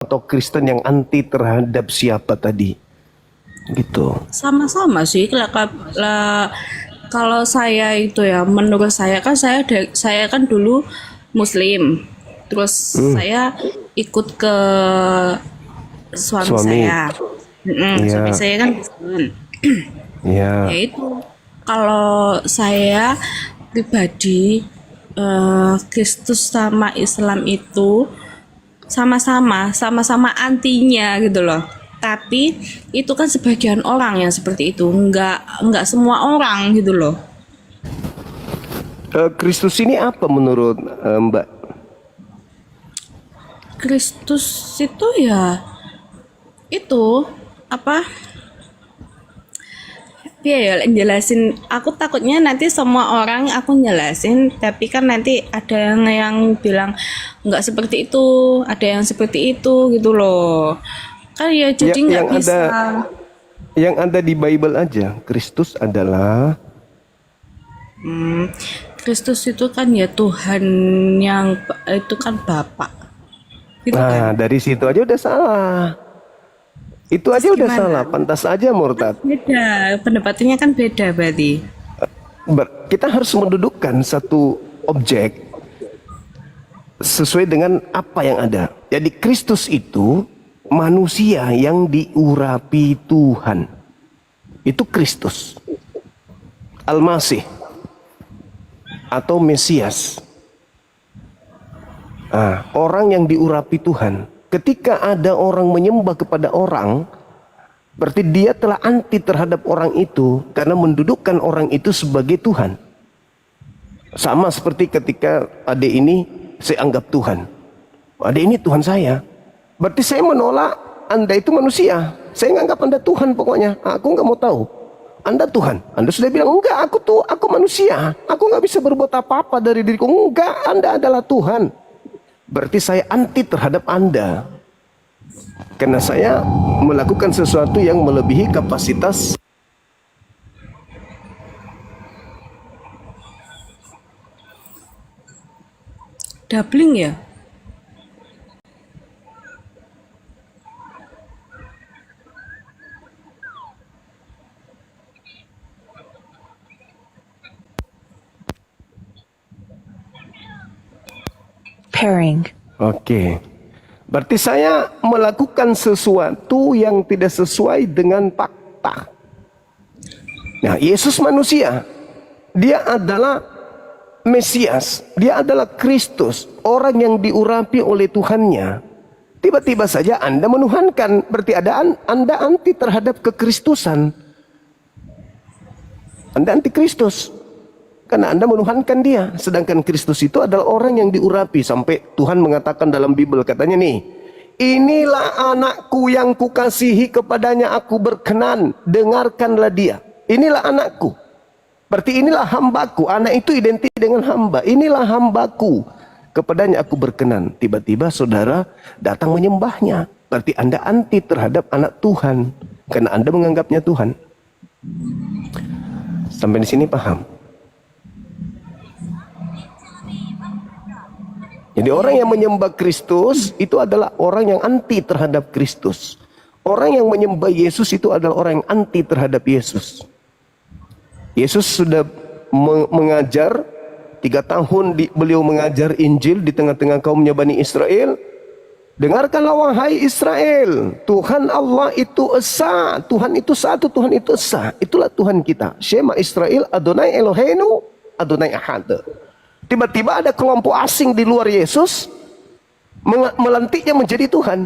atau Kristen yang anti terhadap siapa tadi? Gitu. Sama-sama sih. Kalau saya itu ya, menurut saya kan saya kan dulu Muslim. Terus saya ikut ke suami Suami. saya. Suami Iya, saya kan Kristen. Ya iya. itu. Kalau saya pribadi, Kristus sama Islam itu sama-sama antinya gitu loh. Tapi itu kan sebagian orang yang seperti itu, nggak semua orang gitu loh. Kristus ini apa menurut Mbak? Kristus itu ya itu apa? Ya jelasin. Aku takutnya nanti semua orang aku jelasin, tapi kan nanti ada yang bilang nggak seperti itu, ada yang seperti itu gitu loh. Kan ya Ya, jadi nggak bisa. yang ada di Bible aja. Kristus adalah Kristus itu kan ya Tuhan yang itu kan Bapak. Gitu nah, kan? dari situ aja udah salah. Itu Terus aja udah salah, gimana? pantas aja murtad. Beda, pendapatannya kan beda berarti. Kita harus mendudukkan satu objek sesuai dengan apa yang ada. Jadi Kristus itu manusia yang diurapi Tuhan. Itu Kristus. Al-Masih atau Mesias. Orang yang diurapi Tuhan. Ketika ada orang menyembah kepada orang, berarti dia telah anti terhadap orang itu karena mendudukkan orang itu sebagai Tuhan. Sama seperti ketika adik ini saya anggap Tuhan. Adik ini Tuhan saya. Berarti saya menolak Anda itu manusia. Saya nganggap Anda Tuhan pokoknya. Aku nggak mau tahu. Anda Tuhan. Anda sudah bilang enggak, aku manusia. Aku nggak bisa berbuat apa-apa dari diriku. Enggak, Anda adalah Tuhan. Berarti saya anti terhadap Anda. Karena saya melakukan sesuatu yang melebihi kapasitas. Doubling ya? Pairing. Oke. Berarti saya melakukan sesuatu yang tidak sesuai dengan fakta. Nah, Yesus manusia. Dia adalah Mesias. Dia adalah Kristus. Orang yang diurapi oleh Tuhannya. Tiba-tiba saja Anda menuhankan. Berarti Anda anti terhadap kekristusan. Anda anti Kristus. Karena Anda menuhankan dia. Sedangkan Kristus itu adalah orang yang diurapi. Sampai Tuhan mengatakan dalam Bible, katanya nih, inilah anakku yang kukasihi, kepadanya aku berkenan. Dengarkanlah dia. Inilah anakku. Berarti inilah hambaku. Anak itu identik dengan hamba. Inilah hambaku. Kepadanya aku berkenan. Tiba-tiba saudara datang menyembahnya. Berarti Anda anti terhadap anak Tuhan. Karena Anda menganggapnya Tuhan. Sampai di sini paham? Jadi orang yang menyembah Kristus itu adalah orang yang anti terhadap Kristus. Orang yang menyembah Yesus itu adalah orang yang anti terhadap Yesus. Yesus sudah mengajar 3 tahun beliau mengajar Injil di tengah-tengah kaumnya Bani Israel. Dengarkanlah wahai Israel, Tuhan Allah itu esa, Tuhan itu satu, Tuhan itu esa. Itulah Tuhan kita. Shema Israel, Adonai Eloheinu, Adonai Ahad. Tiba-tiba ada kelompok asing di luar Yesus melantiknya menjadi Tuhan.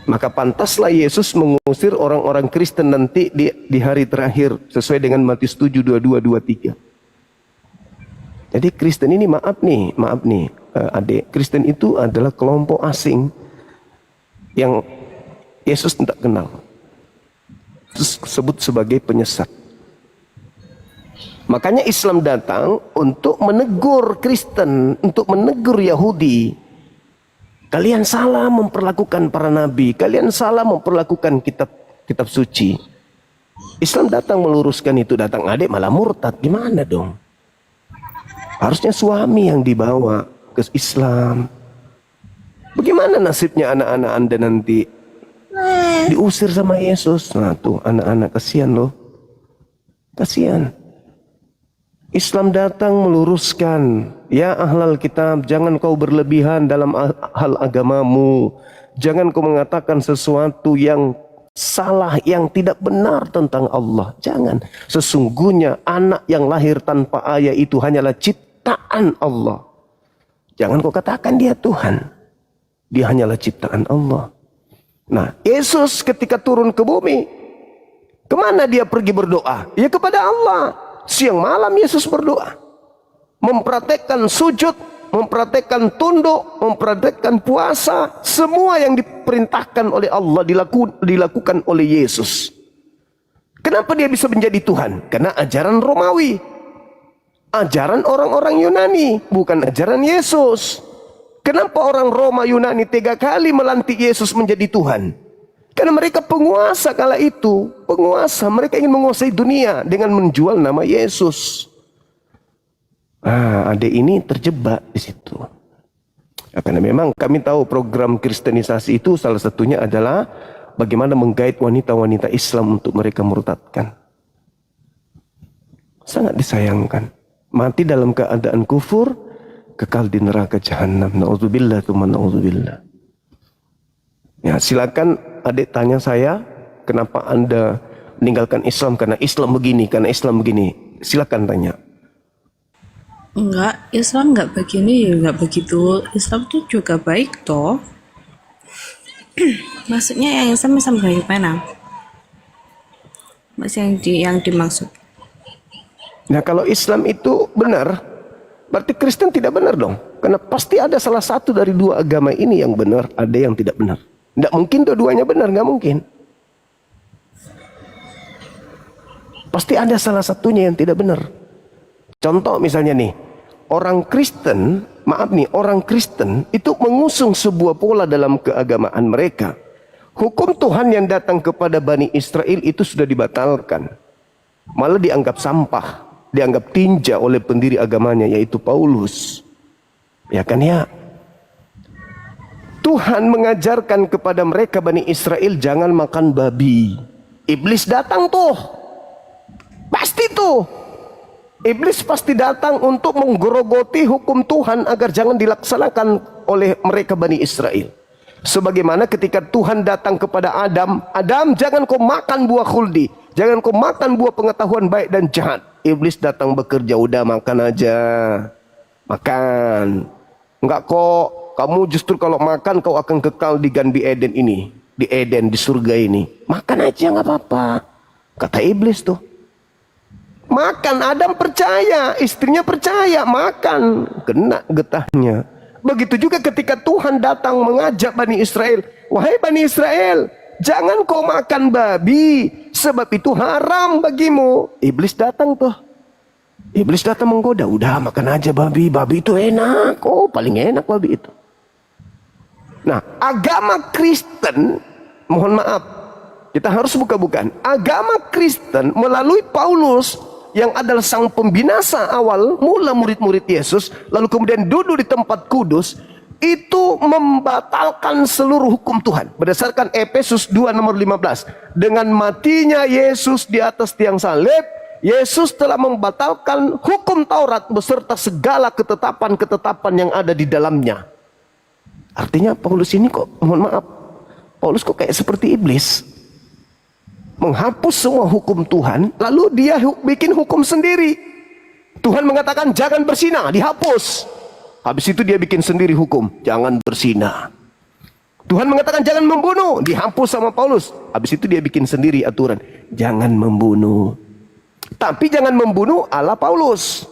Maka pantaslah Yesus mengusir orang-orang Kristen nanti di hari terakhir sesuai dengan Matius 7, 22, 23. Jadi Kristen ini maaf nih adik, Kristen itu adalah kelompok asing yang Yesus tidak kenal. Disebut sebagai penyesat. Makanya Islam datang untuk menegur Kristen, untuk menegur Yahudi. Kalian salah memperlakukan para nabi, kalian salah memperlakukan kitab suci. Islam datang meluruskan itu, datang adik malah murtad. Gimana dong? Harusnya suami yang dibawa ke Islam. Begitu Bagaimana nasibnya anak-anak Anda nanti? Diusir sama Yesus. Nah tuh anak-anak kasihan loh. Kasihan. Islam datang meluruskan, ya ahlal kitab, jangan kau berlebihan dalam hal agamamu. Jangan kau mengatakan sesuatu yang salah, yang tidak benar tentang Allah. Jangan. Sesungguhnya anak yang lahir tanpa ayah itu hanyalah ciptaan Allah. Jangan kau katakan dia Tuhan. Dia hanyalah ciptaan Allah. Nah, Yesus ketika turun ke bumi, kemana dia pergi berdoa? Ya kepada Allah. Siang malam Yesus berdoa. Mempraktekkan sujud, mempraktekkan tunduk, mempraktekkan puasa. Semua yang diperintahkan oleh Allah dilakukan oleh Yesus. Kenapa dia bisa menjadi Tuhan? Karena ajaran Romawi. Ajaran orang-orang Yunani, bukan ajaran Yesus. Kenapa orang Roma Yunani 3 kali melantik Yesus menjadi Tuhan? Karena mereka penguasa kala itu. Penguasa, mereka ingin menguasai dunia dengan menjual nama Yesus. Adik ini terjebak di situ. Karena memang kami tahu program kristenisasi itu salah satunya adalah bagaimana menggait wanita-wanita Islam untuk mereka murtadkan. Sangat disayangkan. Mati dalam keadaan kufur, kekal di neraka jahanam. Na'udzubillah, na'udzubillah. Ya, silakan adik tanya saya, kenapa Anda meninggalkan Islam? Karena Islam begini, karena Islam begini. Silakan tanya. Enggak, Islam enggak begini, enggak begitu. Islam tuh juga baik toh. Maksudnya yang Islam bagaimana? Maksudnya yang dimaksud. Nah, kalau Islam itu benar, berarti Kristen tidak benar dong. Karena pasti ada salah satu dari dua agama ini yang benar, ada yang tidak benar. Tidak mungkin dua-duanya benar, nggak mungkin. Pasti ada salah satunya yang tidak benar. Contoh misalnya nih, orang Kristen itu mengusung sebuah pola dalam keagamaan mereka. Hukum Tuhan yang datang kepada Bani Israel itu sudah dibatalkan. Malah dianggap sampah, dianggap tinja oleh pendiri agamanya, yaitu Paulus. Ya kan ya? Tuhan mengajarkan kepada mereka Bani Israel jangan makan babi. Iblis datang tuh. Pasti tuh. Iblis pasti datang untuk menggerogoti hukum Tuhan agar jangan dilaksanakan oleh mereka Bani Israel. Sebagaimana ketika Tuhan datang kepada Adam, Adam jangan kau makan buah khuldi, jangan kau makan buah pengetahuan baik dan jahat. Iblis datang bekerja, udah makan aja. Makan. Enggak kok. Kamu justru kalau makan kau akan kekal di Ganti Eden ini. Di Eden, di surga ini. Makan aja nggak apa-apa. Kata iblis tuh. Makan, Adam percaya. Istrinya percaya, makan. Kena getahnya. Begitu juga ketika Tuhan datang mengajak Bani Israel. Wahai Bani Israel, jangan kau makan babi. Sebab itu haram bagimu. Iblis datang tuh. Iblis datang menggoda. Udah makan aja babi. Babi itu enak. Oh paling enak babi itu. Nah, agama Kristen, mohon maaf, kita harus buka-bukaan. Agama Kristen melalui Paulus yang adalah sang pembinasa awal mula murid-murid Yesus, lalu kemudian duduk di tempat kudus, itu membatalkan seluruh hukum Tuhan. Berdasarkan Efesus 2 nomor 15. Dengan matinya Yesus di atas tiang salib, Yesus telah membatalkan hukum Taurat beserta segala ketetapan-ketetapan yang ada di dalamnya. Artinya Paulus ini kok, mohon maaf, Paulus kok kayak seperti iblis. Menghapus semua hukum Tuhan, lalu dia bikin hukum sendiri. Tuhan mengatakan jangan bersinah, dihapus. Habis itu dia bikin sendiri hukum, jangan bersinah. Tuhan mengatakan jangan membunuh, dihapus sama Paulus. Habis itu dia bikin sendiri aturan, jangan membunuh. Tapi jangan membunuh ala Paulus.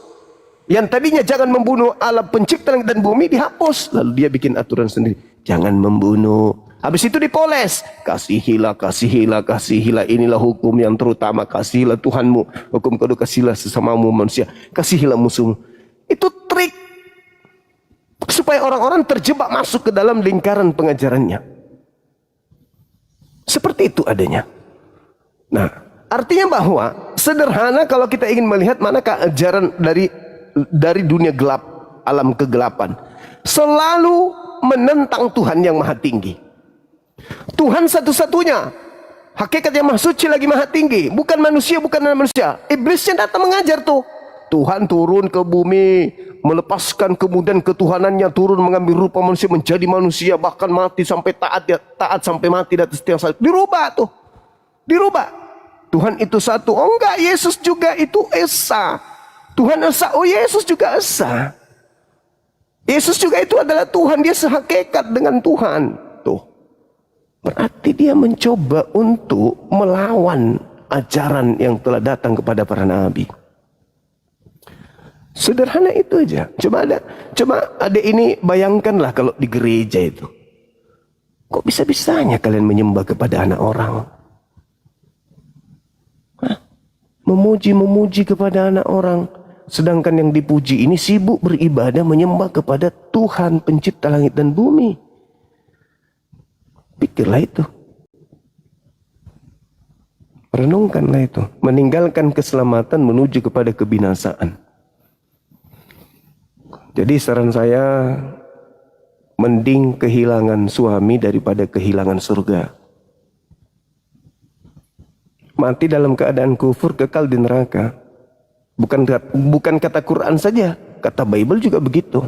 Yang tadinya jangan membunuh ala pencipta langit dan bumi, dihapus. Lalu dia bikin aturan sendiri, jangan membunuh. Habis itu dipoles, kasihilah, kasihilah, kasihilah. Inilah hukum yang terutama, kasihilah Tuhanmu. Hukum kedua, kasihilah sesamamu manusia, kasihilah musuhmu. Itu trik supaya orang-orang terjebak masuk ke dalam lingkaran pengajarannya. Seperti itu adanya. Nah, artinya bahwa sederhana kalau kita ingin melihat manakah ajaran dari dunia gelap, alam kegelapan, selalu menentang Tuhan yang maha tinggi. Tuhan satu-satunya, hakikat yang maha suci lagi maha tinggi, bukan manusia, bukan manusia. Iblisnya datang mengajar tuh. Tuhan turun ke bumi, melepaskan kemudian ketuhanannya, turun mengambil rupa manusia, menjadi manusia, bahkan mati sampai taat sampai mati di atas tiang salib. Dirubah tuh, dirubah. Tuhan itu satu. Oh enggak, Yesus juga itu Esa. Tuhan Esa, oh Yesus juga Esa. Yesus juga itu adalah Tuhan, dia sehakikat dengan Tuhan. Tuh, berarti dia mencoba untuk melawan ajaran yang telah datang kepada para nabi. Sederhana itu aja. Coba ada ini, bayangkanlah kalau di gereja itu. Kok bisa-bisanya kalian menyembah kepada anak orang? Memuji-memuji kepada anak orang. Sedangkan yang dipuji ini sibuk beribadah menyembah kepada Tuhan pencipta langit dan bumi. Pikirlah itu. Renungkanlah itu. Meninggalkan keselamatan menuju kepada kebinasaan. Jadi saran saya, mending kehilangan suami daripada kehilangan surga. Mati dalam keadaan kufur, kekal di neraka. Bukan kata Quran saja, kata Bible juga begitu.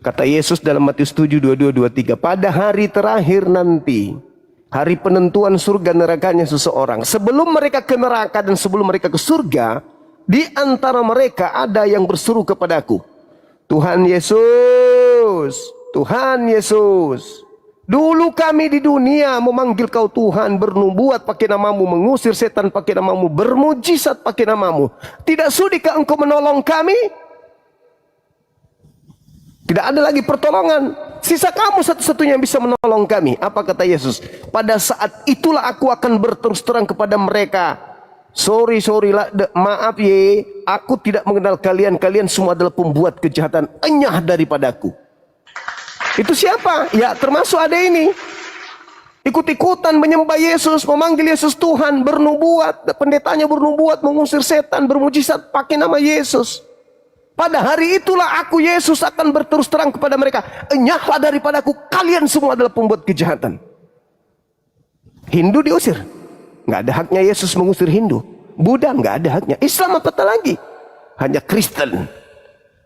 Kata Yesus dalam Matius 7, 22, 23, pada hari terakhir nanti, hari penentuan surga nerakanya seseorang, sebelum mereka ke neraka dan sebelum mereka ke surga, di antara mereka ada yang berseru kepadaku, Tuhan Yesus, Tuhan Yesus, dulu kami di dunia memanggil kau Tuhan, bernubuat pakai namamu, mengusir setan pakai namamu, bermujizat pakai namamu. Tidak sudikah engkau menolong kami? Tidak ada lagi pertolongan. Sisa kamu satu-satunya yang bisa menolong kami. Apa kata Yesus? Pada saat itulah aku akan berterus terang kepada mereka. Sorry lah, maaf ye, aku tidak mengenal kalian. Kalian semua adalah pembuat kejahatan, enyah daripadaku. Itu siapa? Ya termasuk ada ini. Ikut-ikutan menyembah Yesus, memanggil Yesus Tuhan, bernubuat, pendetanya bernubuat, mengusir setan, bermujizat pakai nama Yesus. Pada hari itulah aku Yesus akan berterus terang kepada mereka, enyahlah daripadaku, kalian semua adalah pembuat kejahatan. Hindu diusir, nggak ada haknya Yesus mengusir Hindu. Buddha nggak ada haknya. Islam apatah lagi? Hanya Kristen.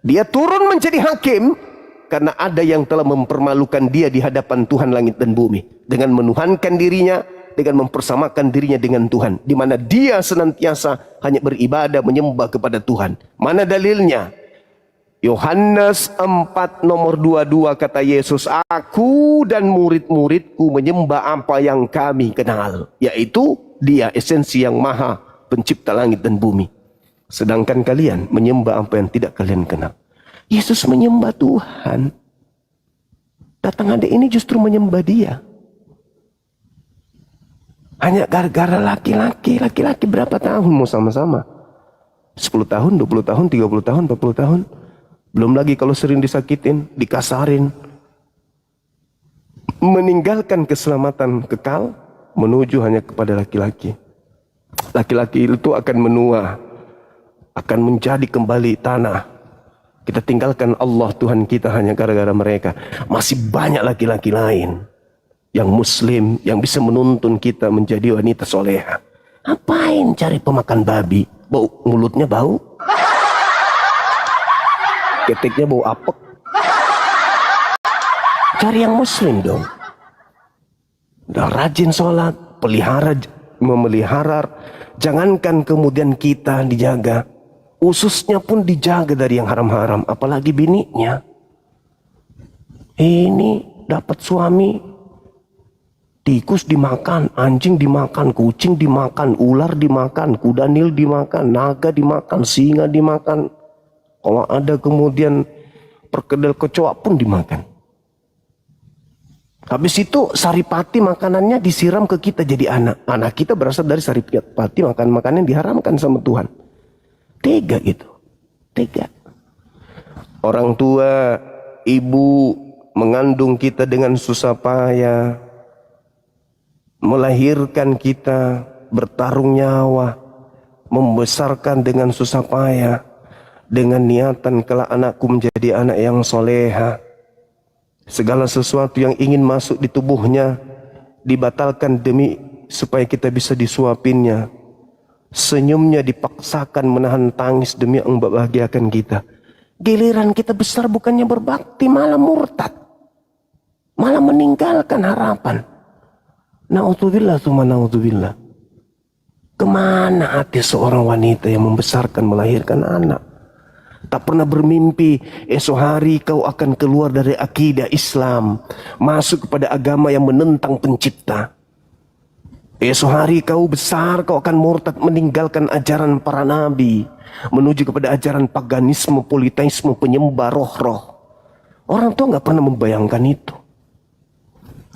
Dia turun menjadi hakim karena ada yang telah mempermalukan dia di hadapan Tuhan langit dan bumi dengan menuhankan dirinya, dengan mempersamakan dirinya dengan Tuhan, di mana dia senantiasa hanya beribadah menyembah kepada Tuhan. Mana dalilnya? Yohanes 4 nomor 22 kata Yesus, aku dan murid-muridku menyembah apa yang kami kenal, yaitu dia esensi yang maha pencipta langit dan bumi. Sedangkan kalian menyembah apa yang tidak kalian kenal. Yesus menyembah Tuhan. Datang adik ini justru menyembah dia. Hanya gara-gara laki-laki. Laki-laki berapa tahun mau sama-sama? 10 tahun, 20 tahun, 30 tahun, 40 tahun. Belum lagi kalau sering disakitin, dikasarin. Meninggalkan keselamatan kekal menuju hanya kepada laki-laki. Laki-laki itu akan menua, akan menjadi kembali tanah. Kita tinggalkan Allah Tuhan kita hanya gara-gara mereka. Masih banyak laki-laki lain yang muslim, yang bisa menuntun kita menjadi wanita soleha. Ngapain cari pemakan babi? Bau, mulutnya bau, keteknya bau apek. Cari yang muslim dong. Udah rajin sholat, memelihara. Jangankan kemudian kita dijaga, ususnya pun dijaga dari yang haram-haram, apalagi bininya. Ini dapat suami, tikus dimakan, anjing dimakan, kucing dimakan, ular dimakan, kuda nil dimakan, naga dimakan, singa dimakan. Kalau ada kemudian perkedel kecoa pun dimakan. Habis itu saripati makanannya disiram ke kita jadi anak. Anak kita berasal dari saripati, makan-makanan yang diharamkan sama Tuhan. Tega gitu, tega. Orang tua, ibu mengandung kita dengan susah payah, melahirkan kita, bertarung nyawa, membesarkan dengan susah payah, dengan niatan kelak anakku menjadi anak yang soleha. Segala sesuatu yang ingin masuk di tubuhnya dibatalkan demi supaya kita bisa disuapinnya. Senyumnya dipaksakan menahan tangis demi membahagiakan kita. Giliran kita besar bukannya berbakti, malah murtad, malah meninggalkan harapan. Na'udzubillah tsumma na'udzubillah. Kemana hati seorang wanita yang membesarkan melahirkan anak? Tak pernah bermimpi esok hari kau akan keluar dari akidah Islam, masuk kepada agama yang menentang pencipta. Esok hari kau besar, kau akan murtad meninggalkan ajaran para nabi, menuju kepada ajaran paganisme, politeisme, penyembah roh-roh. Orang tua gak pernah membayangkan itu.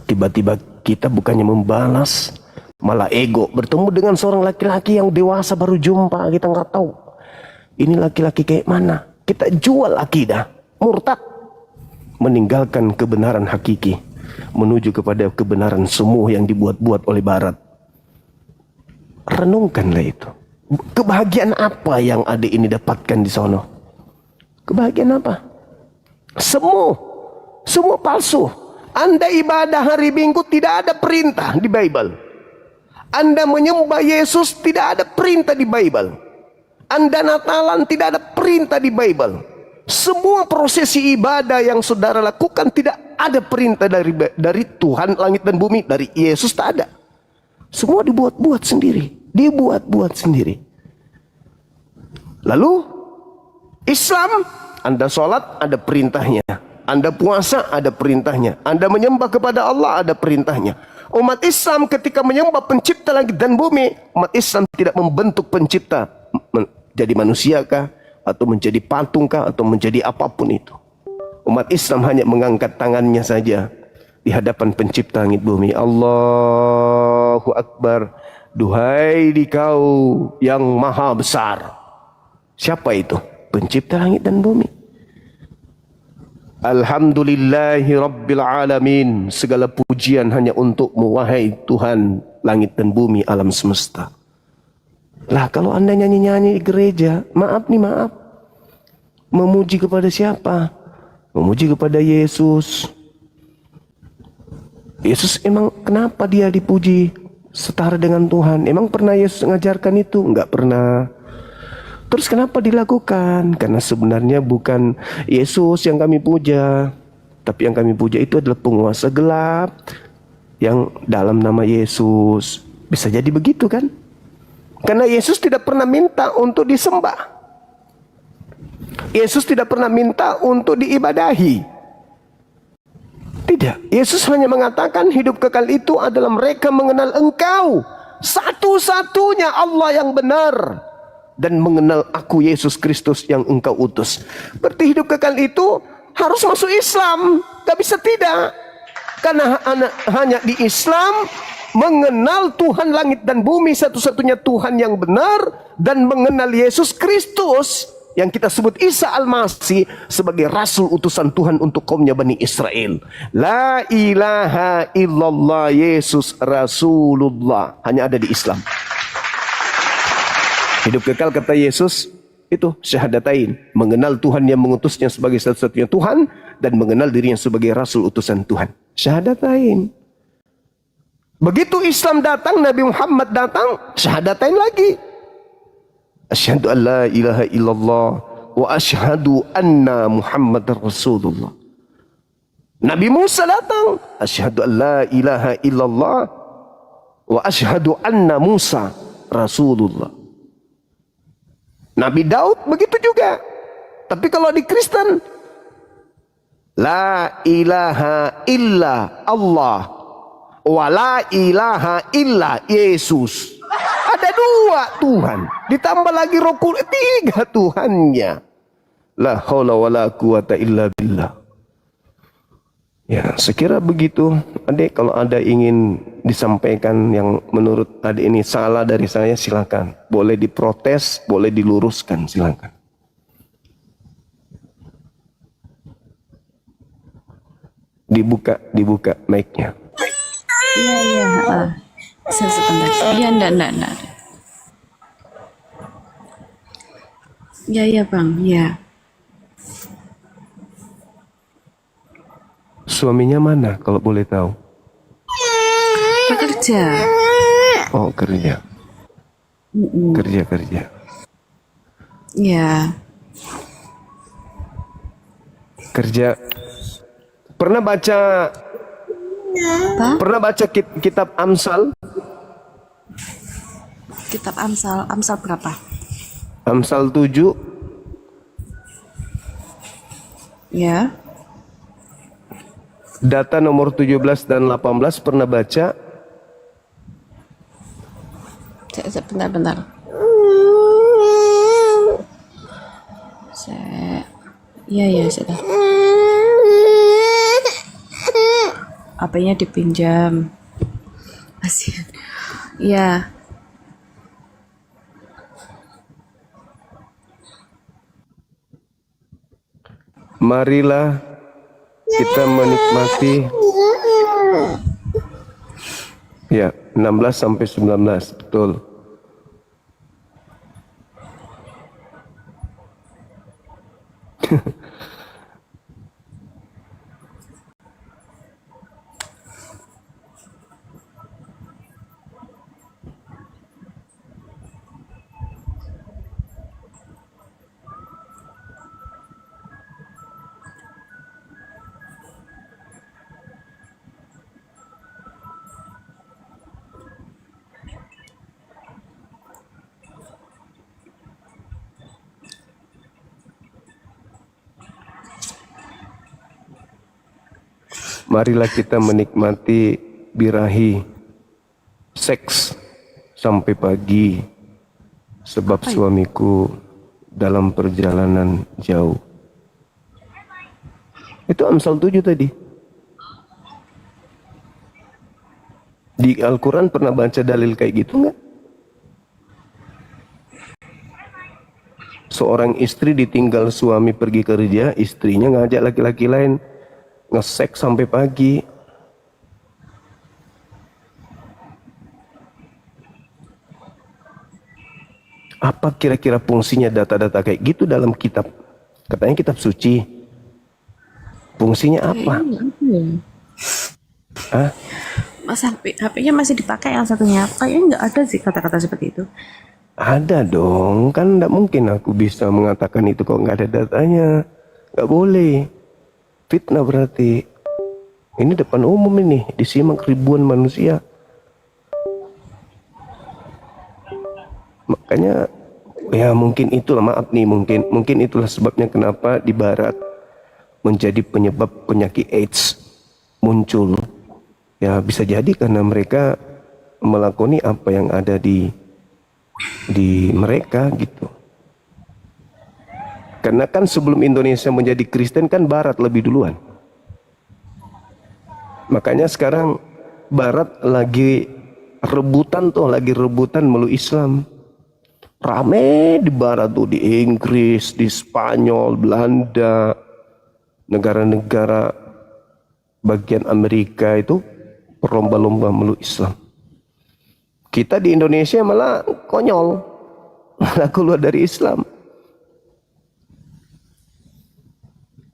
Tiba-tiba kita bukannya membalas, malah ego. Bertemu dengan seorang laki-laki yang dewasa baru jumpa, kita gak tahu ini laki-laki kayak mana. Kita jual akidah, murtad, meninggalkan kebenaran hakiki, menuju kepada kebenaran semu yang dibuat-buat oleh barat. Renungkanlah itu. Kebahagiaan apa yang adik ini dapatkan di sono? Kebahagiaan apa? Semua palsu. Anda ibadah hari Minggu tidak ada perintah di Bible. Anda menyembah Yesus tidak ada perintah di Bible. Anda Natalan tidak ada perintah di Bible. Semua prosesi ibadah yang saudara lakukan tidak ada perintah dari Tuhan langit dan bumi, dari Yesus tak ada. Semua dibuat-buat sendiri, dibuat-buat sendiri. Lalu Islam, Anda sholat ada perintahnya, Anda puasa ada perintahnya, Anda menyembah kepada Allah ada perintahnya. Umat Islam ketika menyembah pencipta langit dan bumi, umat Islam tidak membentuk pencipta jadi manusia kah, atau menjadi patung kah, atau menjadi apapun itu. Umat Islam hanya mengangkat tangannya saja di hadapan pencipta langit bumi. Allahu Akbar. Duhai dikau yang maha besar. Siapa itu? Pencipta langit dan bumi. Alhamdulillahi Rabbil Alamin. Segala pujian hanya untukmu, wahai Tuhan langit dan bumi, alam semesta. Lah kalau Anda nyanyi-nyanyi di gereja, maaf. Memuji kepada siapa? Memuji kepada Yesus. Yesus emang kenapa dia dipuji setara dengan Tuhan? Emang pernah Yesus mengajarkan itu? Enggak pernah. Terus kenapa dilakukan? Karena sebenarnya bukan Yesus yang kami puja, tapi yang kami puja itu adalah penguasa gelap yang dalam nama Yesus. Bisa jadi begitu kan? Karena Yesus tidak pernah minta untuk disembah. Yesus tidak pernah minta untuk diibadahi. Tidak. Yesus hanya mengatakan hidup kekal itu adalah mereka mengenal Engkau, satu-satunya Allah yang benar, dan mengenal aku Yesus Kristus yang Engkau utus. Berarti hidup kekal itu harus masuk Islam. Gak bisa tidak. Karena hanya di Islam mengenal Tuhan langit dan bumi, satu-satunya Tuhan yang benar, dan mengenal Yesus Kristus yang kita sebut Isa Al-Masih sebagai rasul utusan Tuhan untuk kaumnya Bani Israel. La ilaha illallah, Yesus Rasulullah, hanya ada di Islam. Hidup kekal kata Yesus itu syahadatain, mengenal Tuhan yang mengutusnya sebagai satu-satunya Tuhan dan mengenal dirinya sebagai rasul utusan Tuhan. Syahadatain. Begitu Islam datang, Nabi Muhammad datang, syahadatain lagi. Asyhadu an la ilaha illallah wa asyhadu anna Muhammadar Rasulullah. Nabi Musa datang, asyhadu an la ilaha illallah wa asyhadu anna Musa Rasulullah. Nabi Daud begitu juga. Tapi kalau di Kristen, la ilaha illa Allah wa la ilaha illa Yesus. Ada dua Tuhan, ditambah lagi Roh Kudus, tiga Tuhannya. La haula wala quwata illa billah. Ya, sekira begitu. Adik, kalau ada ingin disampaikan yang menurut adik ini salah dari saya, silakan. Boleh diprotes, boleh diluruskan, silakan. Dibuka mic-nya. Iya. Sebentar. Iya, enggak. Iya, Bang. Iya. Suaminya mana kalau boleh tahu? Bekerja. Oh, kerja. Kerja. Ya. Kerja. Pernah baca Apa? Pernah baca kitab Amsal? Kitab Amsal. Amsal berapa? Amsal 7. Ya. Data nomor 17 dan 18 pernah baca? Bentar. Iya, sudah. HP-nya dipinjam. Kasihan. Iya. Marilah kita menikmati. Ya, 16 sampai 19, betul. Marilah kita menikmati birahi seks sampai pagi, sebab suamiku dalam perjalanan jauh. Itu Amsal 7 tadi. Di Al-Quran pernah baca dalil kayak gitu nggak? Seorang istri ditinggal suami pergi kerja, istrinya ngajak laki-laki lain ngesek sampai pagi. Apa kira-kira fungsinya data-data kayak gitu dalam kitab? Katanya kitab suci. Fungsinya apa? Hah? Mas HP-nya masih dipakai yang satunya. Kayaknya nggak ada sih kata-kata seperti itu. Ada dong, kan nggak mungkin aku bisa mengatakan itu kok nggak ada datanya. Nggak boleh. Fitnah berarti. Ini depan umum ini, disimak ribuan manusia. Makanya ya mungkin itulah, maaf nih, mungkin itulah sebabnya kenapa di barat menjadi penyebab penyakit AIDS muncul. Ya bisa jadi karena mereka melakoni apa yang ada di mereka gitu. Karena kan sebelum Indonesia menjadi Kristen kan barat lebih duluan. Makanya sekarang barat lagi rebutan meluk Islam. Rame di barat tuh, di Inggris, di Spanyol, Belanda, negara-negara bagian Amerika itu berlomba-lomba meluk Islam. Kita di Indonesia malah konyol, malah keluar dari Islam.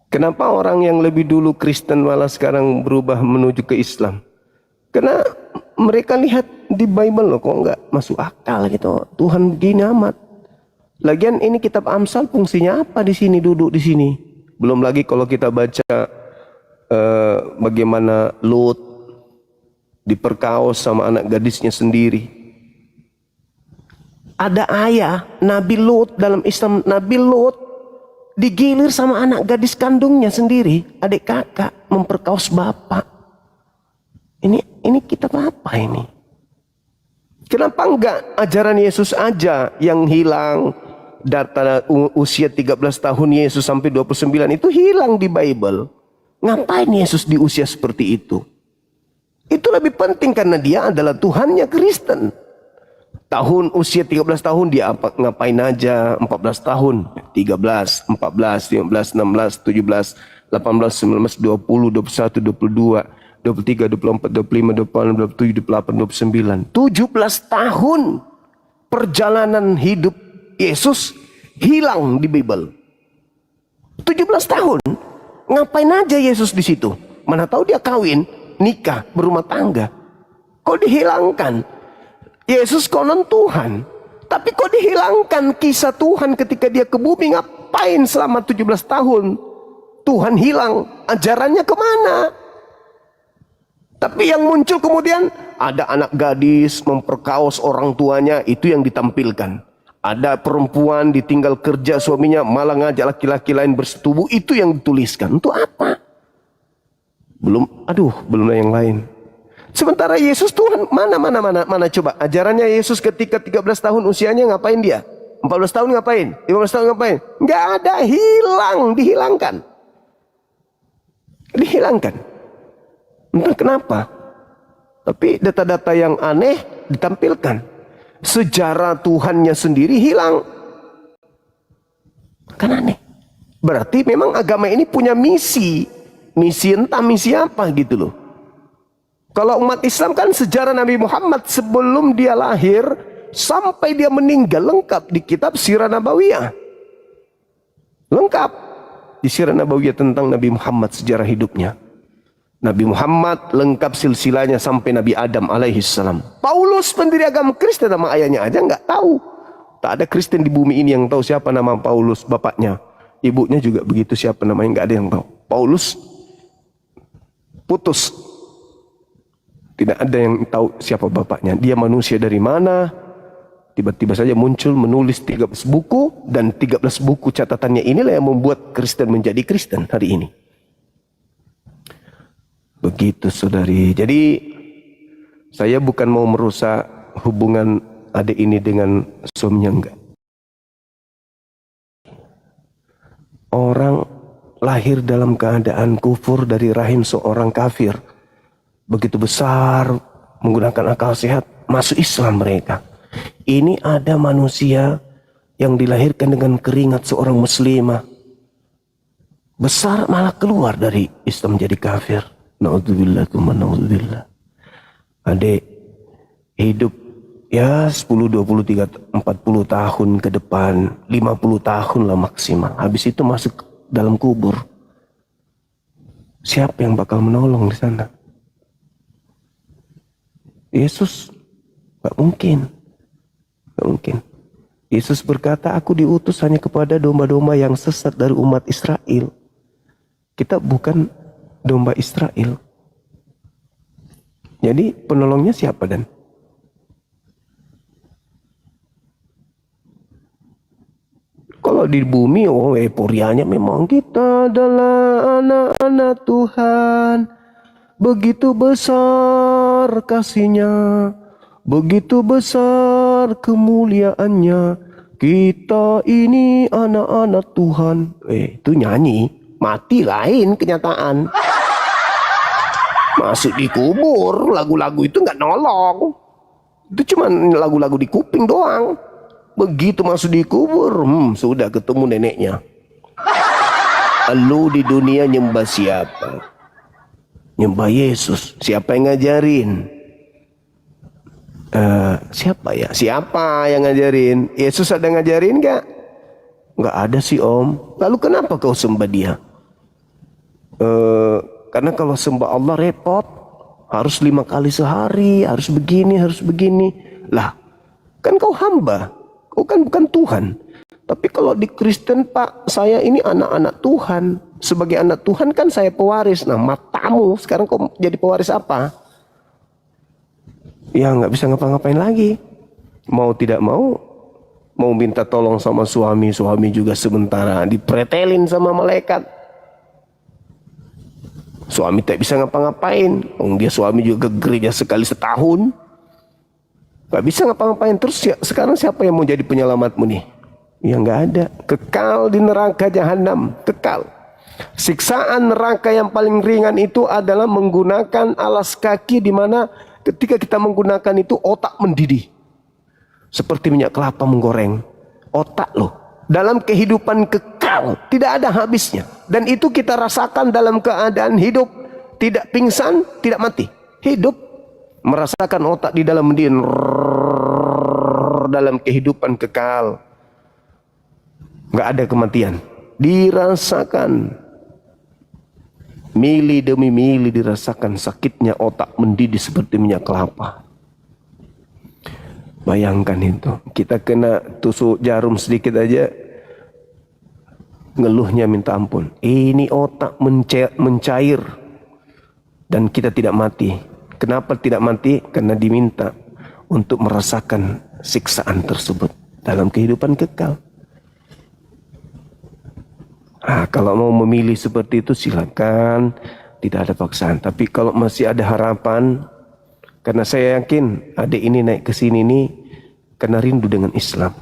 Kenapa orang yang lebih dulu Kristen malah sekarang berubah menuju ke Islam? Karena mereka lihat di Bible loh, kok nggak masuk akal gitu. Tuhan begini amat. Lagian ini kitab Amsal fungsinya apa di sini, duduk di sini? Belum lagi kalau kita baca bagaimana Lot diperkaos sama anak gadisnya sendiri. Ada ayah Nabi Lot dalam Islam, Nabi Lot digilir sama anak gadis kandungnya sendiri, adik kakak, memperkaos bapak. Ini kitab apa ini? Kenapa enggak ajaran Yesus aja yang hilang? Data usia 13 tahun Yesus sampai 29 itu hilang di Bible. Ngapain Yesus di usia seperti itu? Itu lebih penting karena dia adalah Tuhannya Kristen. Tahun usia 13 tahun dia ngapain aja? 14 tahun, 13, 14, 15, 16, 17, 18, 19, 20, 21, 22, 23, 24, 25, 26, 27, 28, 29. 17 tahun perjalanan hidup Yesus hilang di Bible. 17 tahun. Ngapain aja Yesus di situ? Mana tahu dia kawin, nikah, berumah tangga. Kok dihilangkan? Yesus konon Tuhan, tapi kok dihilangkan kisah Tuhan ketika dia ke bumi? Ngapain selama 17 tahun? Tuhan hilang, ajarannya kemana? Tapi yang muncul kemudian, ada anak gadis memperkaos orang tuanya, itu yang ditampilkan. Ada perempuan ditinggal kerja suaminya, malah ngajak laki-laki lain bersetubuh, itu yang dituliskan. Untuk apa? Belum yang lain. Sementara Yesus Tuhan, mana coba. Ajarannya Yesus ketika 13 tahun usianya ngapain dia? 14 tahun ngapain? 15 tahun ngapain? Nggak ada, dihilangkan. Entah kenapa. Tapi data-data yang aneh ditampilkan. Sejarah Tuhannya sendiri hilang. Kan aneh. Berarti memang agama ini punya misi. Misi entah misi apa gitu loh. Kalau umat Islam kan sejarah Nabi Muhammad sebelum dia lahir sampai dia meninggal lengkap di kitab Sirah Nabawiyah. Lengkap di Sirah Nabawiyah tentang Nabi Muhammad, sejarah hidupnya. Nabi Muhammad lengkap silsilahnya sampai Nabi Adam alaihissalam. Paulus pendiri agama Kristen, nama ayahnya aja nggak tahu. Tak ada Kristen di bumi ini yang tahu siapa nama Paulus, bapaknya. Ibunya juga begitu, siapa namanya nggak ada yang tahu. Paulus putus. Tidak ada yang tahu siapa bapaknya. Dia manusia dari mana? Tiba-tiba saja muncul menulis 13 buku. Dan 13 buku catatannya inilah yang membuat Kristen menjadi Kristen hari ini. Begitu saudari. Jadi saya bukan mau merusak hubungan adik ini dengan suaminya, enggak. Orang lahir dalam keadaan kufur dari rahim seorang kafir. Begitu besar menggunakan akal sehat, masuk Islam mereka. Ini ada manusia yang dilahirkan dengan keringat seorang muslimah. Besar malah keluar dari Islam jadi kafir. Na'udzubillah, na'udzubillah. Adik hidup ya 10, 20, 30, 40 tahun ke depan, 50 tahun lah maksimal. Habis itu masuk dalam kubur. Siapa yang bakal menolong di sana? Yesus gak mungkin. Yesus berkata, aku diutus hanya kepada domba-domba yang sesat dari umat Israel. Kita bukan domba Israel. Jadi penolongnya siapa dan? Kalau di bumi, euforianya memang kita adalah anak-anak Tuhan. Begitu besar kasih-Nya, begitu besar kemuliaannya. Kita ini anak-anak Tuhan. Itu nyanyi, mati lain kenyataan. Masuk di kubur, lagu-lagu itu nggak nolong. Itu cuma lagu-lagu di kuping doang. Begitu masuk di kubur, sudah ketemu neneknya. Lu di dunia nyembah siapa? Nyembah Yesus. Siapa yang ngajarin? Siapa ya? Siapa yang ngajarin? Yesus ada ngajarin nggak? Nggak ada sih om. Lalu kenapa kau sembah dia? Karena kalau sembah Allah repot. Harus 5 kali sehari. Harus begini, harus begini. Lah, kan kau hamba. Kau kan bukan Tuhan. Tapi kalau di Kristen, Pak, saya ini anak-anak Tuhan. Sebagai anak Tuhan kan saya pewaris. Nah, matamu sekarang kau jadi pewaris apa? Ya nggak bisa ngapa-ngapain lagi. Mau tidak mau minta tolong sama suami. Suami juga sementara dipretelin sama malaikat. Suami tak bisa ngapa-ngapain. Dia suami juga ke gereja sekali setahun. Gak bisa ngapa-ngapain. Terus sekarang siapa yang mau jadi penyelamatmu nih? Ya nggak ada. Kekal di neraka jahanam. Kekal. Siksaan neraka yang paling ringan itu adalah menggunakan alas kaki, di mana ketika kita menggunakan itu otak mendidih. Seperti minyak kelapa menggoreng. Otak loh. Dalam kehidupan kekal, tidak ada habisnya. Dan itu kita rasakan dalam keadaan hidup. Tidak pingsan, tidak mati. Hidup, merasakan otak di dalam mendidih. Dalam kehidupan kekal. Nggak ada kematian. Dirasakan. Mili demi mili dirasakan sakitnya otak mendidih seperti minyak kelapa. Bayangkan itu, kita kena tusuk jarum sedikit aja, ngeluhnya minta ampun. Ini otak mencair dan kita tidak mati. Kenapa tidak mati? Karena diminta untuk merasakan siksaan tersebut dalam kehidupan kekal. Kalau mau memilih seperti itu silakan, tidak ada paksaan. Tapi kalau masih ada harapan, karena saya yakin adik ini naik ke sini nih karena rindu dengan Islam.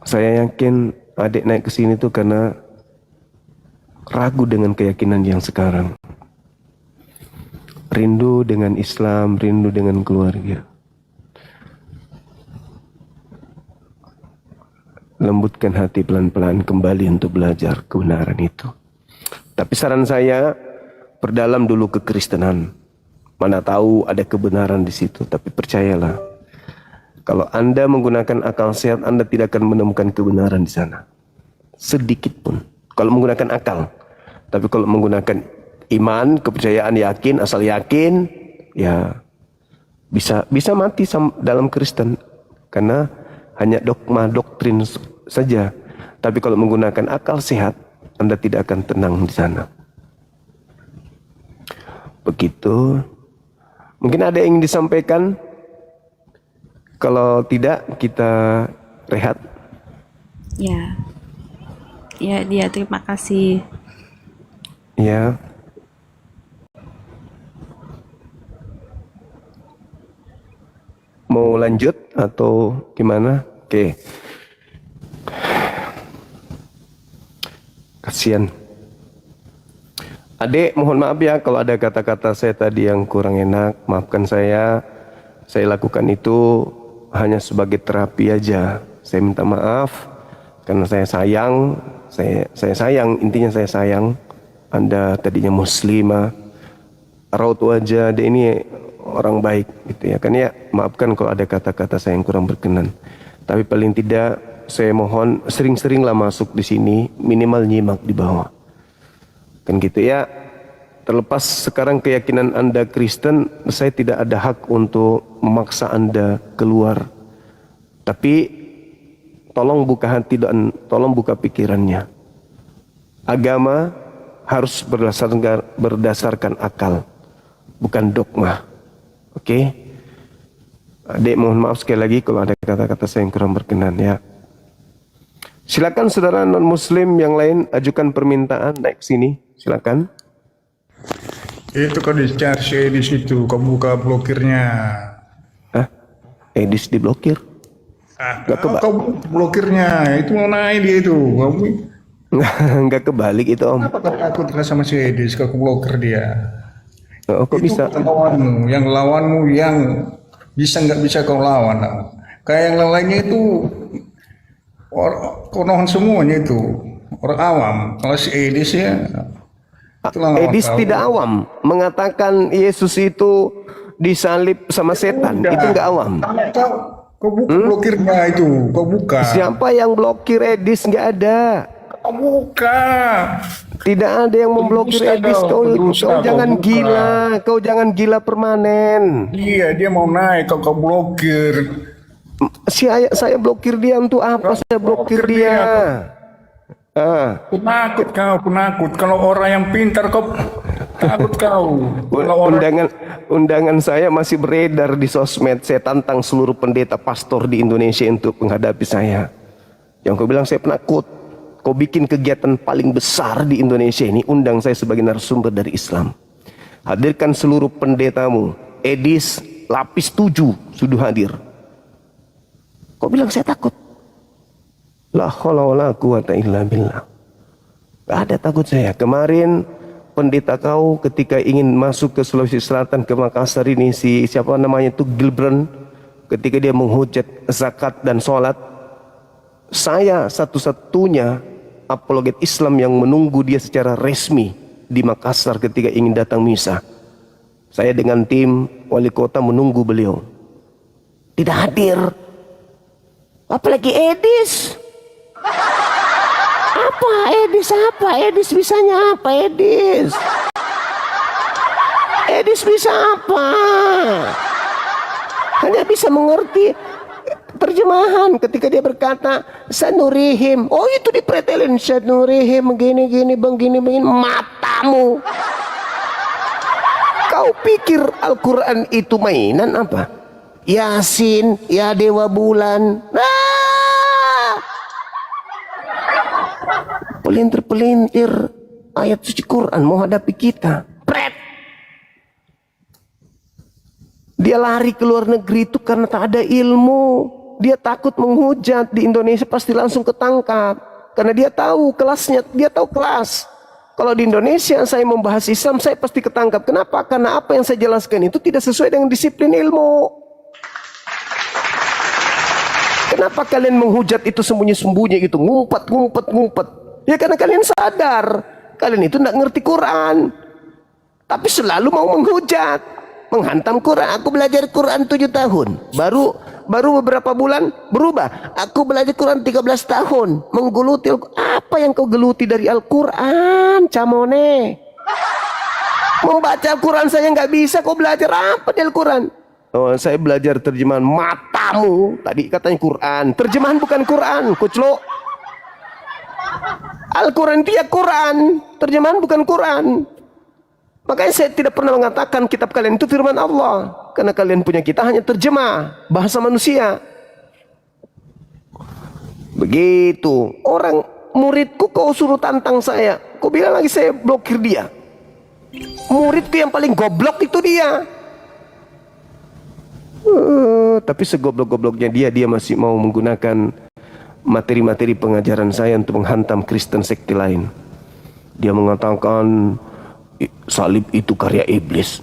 Saya yakin adik naik ke sini tuh karena ragu dengan keyakinan yang sekarang. Rindu dengan Islam, rindu dengan keluarga. Lembutkan hati pelan-pelan kembali untuk belajar kebenaran itu. Tapi saran saya, perdalam dulu kekristenan. Mana tahu ada kebenaran di situ. Tapi percayalah, kalau Anda menggunakan akal sehat, Anda tidak akan menemukan kebenaran di sana. Sedikit pun. Kalau menggunakan akal. Tapi kalau menggunakan iman, kepercayaan, yakin, asal yakin, ya bisa mati dalam Kristen. Karena hanya dogma, doktrin saja. Tapi kalau menggunakan akal sehat, Anda tidak akan tenang di sana. Begitu. Mungkin ada yang ingin disampaikan? Kalau tidak, kita rehat. Ya. Ya, dia terima kasih. Ya. Mau lanjut atau gimana? Oke. Kasihan. Adik, mohon maaf ya kalau ada kata-kata saya tadi yang kurang enak. Maafkan saya. Saya lakukan itu hanya sebagai terapi aja. Saya minta maaf karena saya sayang. Saya sayang, intinya saya sayang. Anda tadinya muslimah. Raut wajah dia ini orang baik gitu ya. Kan ya, maafkan kalau ada kata-kata saya yang kurang berkenan. Tapi paling tidak saya mohon sering-seringlah masuk di sini, minimal nyimak di bawah. Kan gitu ya. Terlepas sekarang keyakinan Anda Kristen, saya tidak ada hak untuk memaksa Anda keluar. Tapi tolong buka hati dan tolong buka pikirannya. Agama harus berdasarkan akal, bukan dogma. Oke? Adik, mohon maaf sekali lagi kalau ada kata-kata saya yang kurang berkenan ya. Silakan saudara non-muslim yang lain ajukan permintaan naik sini. Silakan. Itu kau di-charge di situ, kau buka blokirnya. Hah? Edis diblokir? Kau blokirnya, itu mau naik dia itu. Enggak kebalik itu om. Apa kau takut sama si Edis, kau blokir dia? Oh, kok Itu bisa? lawanmu yang bisa nggak bisa kau lawan. Kayak yang lainnya itu konohan semuanya itu orang awam. Kalau si Edis ya, Edis tidak awam, mengatakan Yesus itu disalib sama setan. Itu enggak awam. Kau buka blokirnya itu, kau buka. Siapa yang blokir Edis? Enggak ada. Kau buka. Tidak ada yang memblokir Edis. Kau jangan gila. Kau jangan gila permanen. Iya, dia mau naik, kau blokir. Saya blokir dia untuk apa? Saya blokir dia. Penakut. Kalau orang yang pintar kau takut kau. Undangan saya masih beredar di sosmed. Saya tantang seluruh pendeta pastor di Indonesia untuk menghadapi saya. Yang kau bilang saya penakut. Kau bikin kegiatan paling besar di Indonesia ini, undang saya sebagai narasumber dari Islam. Hadirkan seluruh pendetamu. Edis lapis 7 sudah hadir. Kau bilang saya takut. La haula wala quwata illa billah. Gak ada takut saya. Kemarin pendeta kau ketika ingin masuk ke Sulawesi Selatan, ke Makassar ini, siapa namanya itu, Gilbran, ketika dia menghujat zakat dan sholat, saya satu-satunya apologet Islam yang menunggu dia secara resmi di Makassar ketika ingin datang misa. Saya dengan tim wali kota menunggu beliau. Tidak hadir. Apalagi Edis. Apa Edis? Apa Edis bisanya apa Edis? Edis bisa apa? Hanya bisa mengerti terjemahan ketika dia berkata sanurihim. Oh itu dipretelin sanurihim gini bang gini matamu. Kau pikir Al-Quran itu mainan apa? Yasin, ya dewa bulan. Pelintir-pelintir ayat suci Quran mau hadapi kita. Pret. Dia lari ke luar negeri itu karena tak ada ilmu. Dia takut menghujat. Di Indonesia pasti langsung ketangkap. Karena dia tahu kelasnya, dia tahu kelas. Kalau di Indonesia saya membahas Islam, saya pasti ketangkap. Kenapa? Karena apa yang saya jelaskan itu tidak sesuai dengan disiplin ilmu. Kenapa kalian menghujat itu sembunyi-sembunyi gitu, ngumpet. Ya karena kalian sadar, kalian itu tidak ngerti Quran. Tapi selalu mau menghujat, menghantam Quran. Aku belajar Quran 7 tahun, baru beberapa bulan berubah. Aku belajar Quran 13 tahun, menggeluti. Apa yang kau geluti dari Al-Quran, camone? Membaca Al-Quran saya nggak bisa, kau belajar apa di Al-Quran? Oh, saya belajar terjemahan matamu. Tadi katanya Quran, terjemahan bukan Quran, kuclok. Al-Quran itu ya Quran, terjemahan bukan Quran. Makanya saya tidak pernah mengatakan kitab kalian itu firman Allah, karena kalian punya kita hanya terjemah bahasa manusia. Begitu. Orang muridku kau suruh tantang saya, kau bilang lagi saya blokir dia. Muridku yang paling goblok itu dia. Tapi segoblok-gobloknya dia masih mau menggunakan materi-materi pengajaran saya untuk menghantam Kristen sekte lain. Dia mengatakan salib itu karya iblis.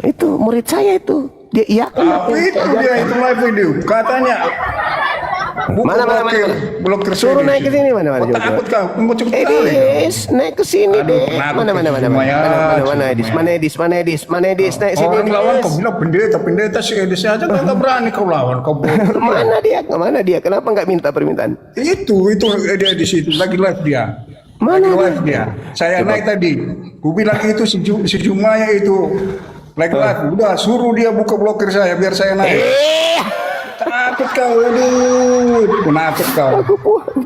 Itu murid saya itu. Dia iya. Itu dia itu live video. Katanya. Mana. Blokir suruh naik ke sini mana. Takut kau. Mau cukup kali. Edis, naik ke sini deh. Mana. Mana Edis naik sini. Orang lawan kau bilang pendeta si Edis aja kau nggak berani kau lawan. Kau Mana dia? Kenapa nggak minta permintaan? Itu dia di situ lagi live dia. Mana live dia? Saya naik tadi. Ku bilang itu si Jumaya itu lagi live. Udah suruh dia buka blokir saya biar saya naik. Takut kau, aduh, penakut kau. Aku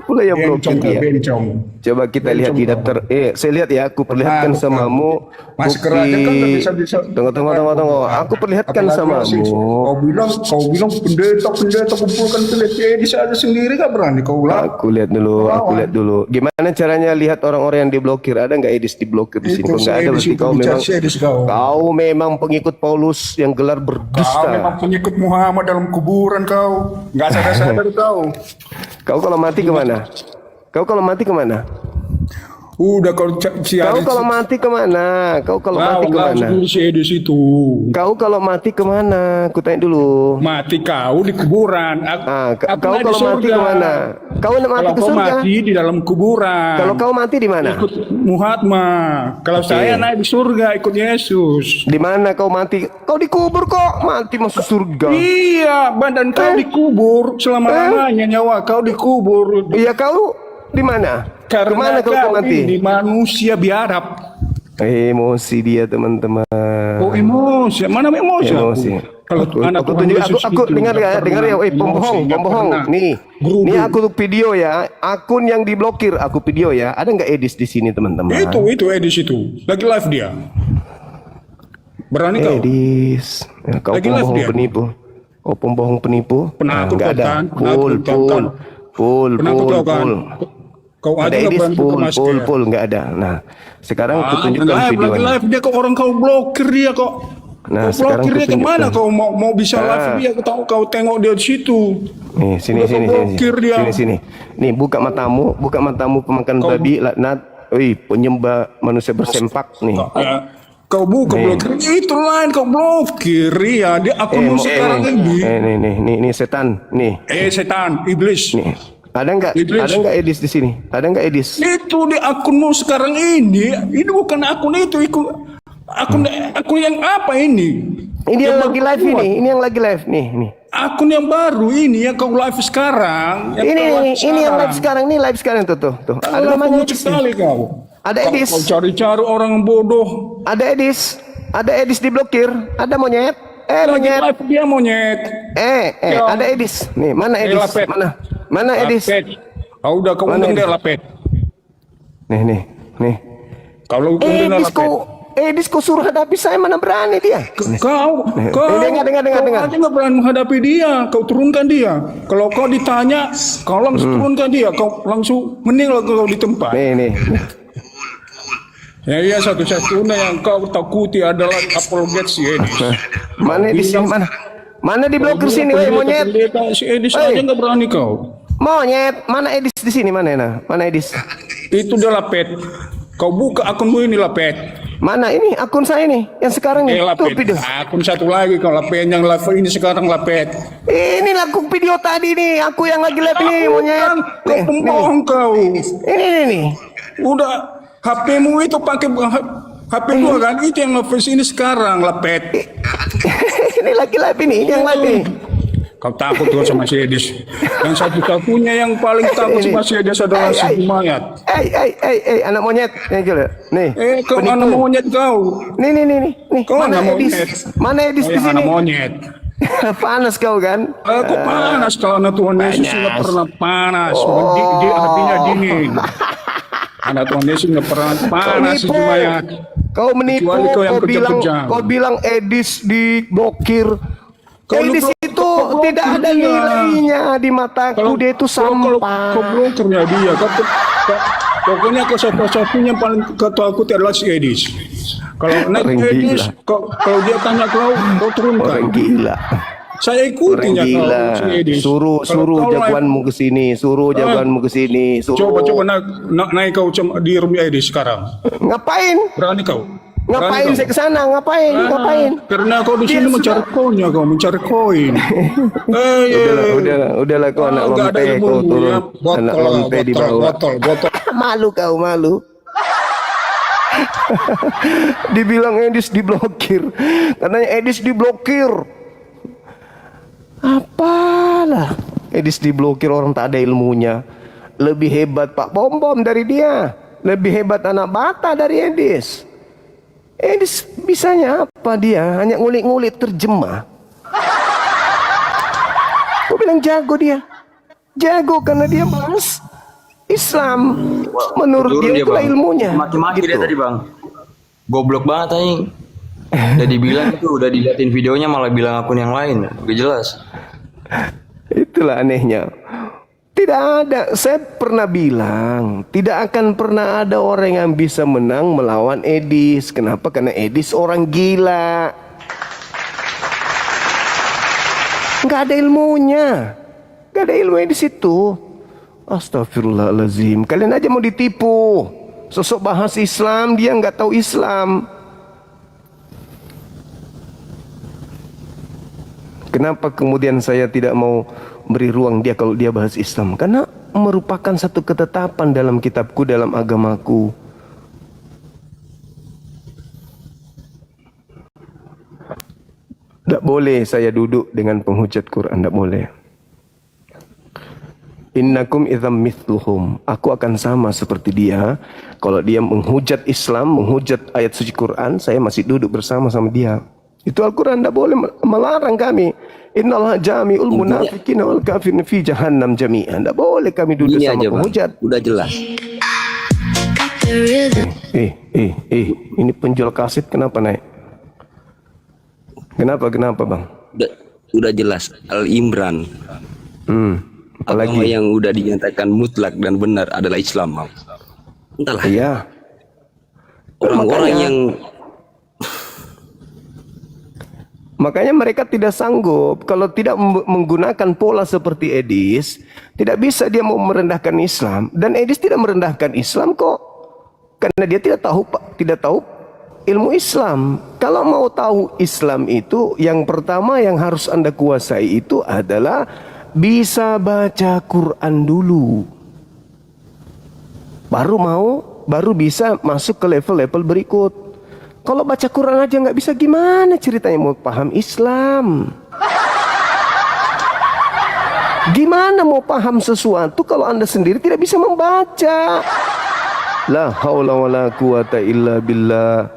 pula yang blokir dia. Bencong. Coba kita lihat di daftar. Saya lihat ya, aku perlihatkan samamu. Masker aja kan bisa. Tunggu. Aku perlihatkan samamu. Kau bilang pendeta kumpulkan peneliti di sana sendiri gak berani kau ulang. Aku lihat dulu. Gimana caranya lihat orang-orang yang diblokir? Ada nggak Edis diblokir di sini? Kalau nggak ada berarti kau memang pengikut Paulus yang gelar berdusta. Kau memang pengikut Muhammad dalam kuburan kau. Nggak sadar kau. Kau kalau mati kemana? Udah kau kalau mati kemana? Kau kalau mati kemana? Ku tanya dulu. Mati kau di kuburan. Kau kalau mati kemana? Kau mati ke surga? Kau mati di dalam kuburan. Kalau kau mati di mana? Ikut Muhammad. Kalau saya naik di surga ikut Yesus. Di mana kau mati? Kau dikubur kok mati masuk surga? Iya, badan kau dikubur selama-lamanya, nyawa kau dikubur. Iya, kau di mana? Karena kau mati? Di manusia biadab. Emosi dia teman-teman. Oh emosi, mana emosi? Kalau aku tunjuk, aku dengar ya, pembohong. Nih aku video ya, akun yang diblokir, aku video ya. Ada nggak Edis di sini teman-teman? Itu Edis itu, lagi live dia. Berani kau? Edis, ya, kau pembohong penipu. Penakut nggak ada. Full. Kau ada Edis full nggak ada. Nah sekarang aku tunjukkan videonya. Live dia kok orang kau blokir dia kok. Nah kau sekarang blokir dia kemana kau mau bisa live dia kau tengok dia di situ. Nih sini. Nih buka matamu pemakan babi laknat. Penyembah manusia bersempak nih. Kau buka blokir itu lain kau blokir ya dia akunmu sekarang ini. Nih setan nih. Setan iblis. Nih. Ada nggak Edis di sini? Ada nggak Edis? Itu di akunmu sekarang ini bukan akun itu, akun yang apa ini? Ini yang lagi live ini yang lagi live nih. akun yang baru ini yang kau live sekarang. Ini yang live sekarang, ini live sekarang tuh. Ada namanya lucu sekali kau. Ada Edis. Kau cari-cari orang bodoh. Ada Edis diblokir. Ada monyet. Lagi Monyet. live dia monyet. Ya. Ada Edis. Nih, mana Edis? Lapet. Mana Edis? Lapet. Kau udah kau Mana undang dia Edis? Lapet. Nih. Kalau undang dia Lapet. Edis kau suruh hadapi saya, mana berani dia? Kau Dengar. aja nggak berani menghadapi dia. Kau turunkan dia. Kalau kau ditanya, kau langsung turunkan dia. Kau langsung meninggal kalau di tempat. Nih. Ya, satu-satunya yang kau takuti adalah apologet si Edis. Mana Edis? Mana diblokir sini, weh monyet? Si Edis aja nggak berani kau. Monyet, mana Edis di sini? Mana Edis? Itu dia Lapet. Kau buka akunmu ini Lapet. Mana ini akun saya nih yang sekarang nih? Tuh Lapet. video. Akun satu lagi kau Lapet yang live ini sekarang Lapet. Ini lagu video tadi nih, aku yang lagi live nih monyet. Kau pembohong kau. Ini. Udah HP-mu itu pakai HP gua kan, itu yang nge-face ini sekarang Lapet. Ini lagi live ini, yang live ini. Kau takut tuh sama si Edis. Yang satu-satunya yang paling takut sama si Edis adalah si Mayat. Anak monyet. Nih. Kau anak monyet kau. Nih. Kau Mana anak Edis? monyet. Mana Edis di Yang sini? anak monyet. Panas kau kan? Aku panas kalau anak Tuhan Yesus nggak pernah panas. Dia hatinya dingin. Anak Tuhan Yesus nggak pernah panas si Mayat. Kau menipu. Kecuali kau yang Kau bilang Edis diblokir. Edis itu tidak ada nilainya di mataku, dia itu sampah. Kau blokernya dia. Pokoknya kau satu-satunya yang paling kau takuti adalah si Edis. Kalau naik Edis, kalau dia tanya kau turunkan. Orang gila. Saya ikutinya kau si Edis. Suruh jagoanmu ke sini, Coba naik kau di room Edis sekarang. Ngapain? Berani kau? Ngapain saya ke sana? Ngapain? Karena kau di sini mencari koinnya, kau mencari koin. Udahlah kau anak lonte, kau turun. Anak lonte di bawah. Botol. Malu kau, malu. Dibilang Edis diblokir. Katanya Edis diblokir. Apalah. Edis diblokir, orang tak ada ilmunya. Lebih hebat Pak Bom dari dia. Lebih hebat anak Bata dari Edis. Edis bisanya apa dia? Hanya ngulik-ngulik terjemah. Gue bilang jago dia. Jago karena dia bahas Islam. Menurut dia itulah ilmunya. Maki-maki dia tadi bang. Goblok banget anjing. Udah dibilang itu, udah diliatin videonya malah bilang akun yang lain. Gak jelas. Itulah anehnya. Tidak ada, saya pernah bilang, tidak akan pernah ada orang yang bisa menang melawan Edis. Kenapa? Karena Edis orang gila. Nggak ada ilmunya. Nggak ada ilmu Edis itu. Astagfirullahaladzim. Kalian aja mau ditipu. Sosok bahas Islam, dia nggak tahu Islam. Kenapa kemudian saya tidak mau beri ruang dia kalau dia bahas Islam? Karena merupakan satu ketetapan dalam kitabku, dalam agamaku. Tidak boleh saya duduk dengan penghujat Quran, tidak boleh. Innakum idzam mithluhum. Aku akan sama seperti dia. Kalau dia menghujat Islam, menghujat ayat suci Quran, saya masih duduk bersama dia. Itu Al-Quran tidak boleh melarang kami. Innallaha jami'ul munafiqina wal kafirin fi jahannam jami'an. Tidak boleh kami duduk Ini sama aja, penghujat. Bang. Udah jelas. Ini penjual kaset kenapa naik? Kenapa bang? Udah jelas. Al-Imran. Agama Apalagi? yang udah dinyatakan mutlak dan benar adalah Islam, bang. Entahlah. Iya. Orang-orang yang Makanya mereka tidak sanggup kalau tidak menggunakan pola seperti Edis, tidak bisa dia mau merendahkan Islam, dan Edis tidak merendahkan Islam kok. Karena dia tidak tahu ilmu Islam. Kalau mau tahu Islam itu, yang pertama yang harus Anda kuasai itu adalah bisa baca Quran dulu. Baru bisa masuk ke level-level berikut. Kalau baca Quran aja nggak bisa, gimana ceritanya mau paham Islam? Gimana mau paham sesuatu kalau Anda sendiri tidak bisa membaca? La haula wala quwata illa billah.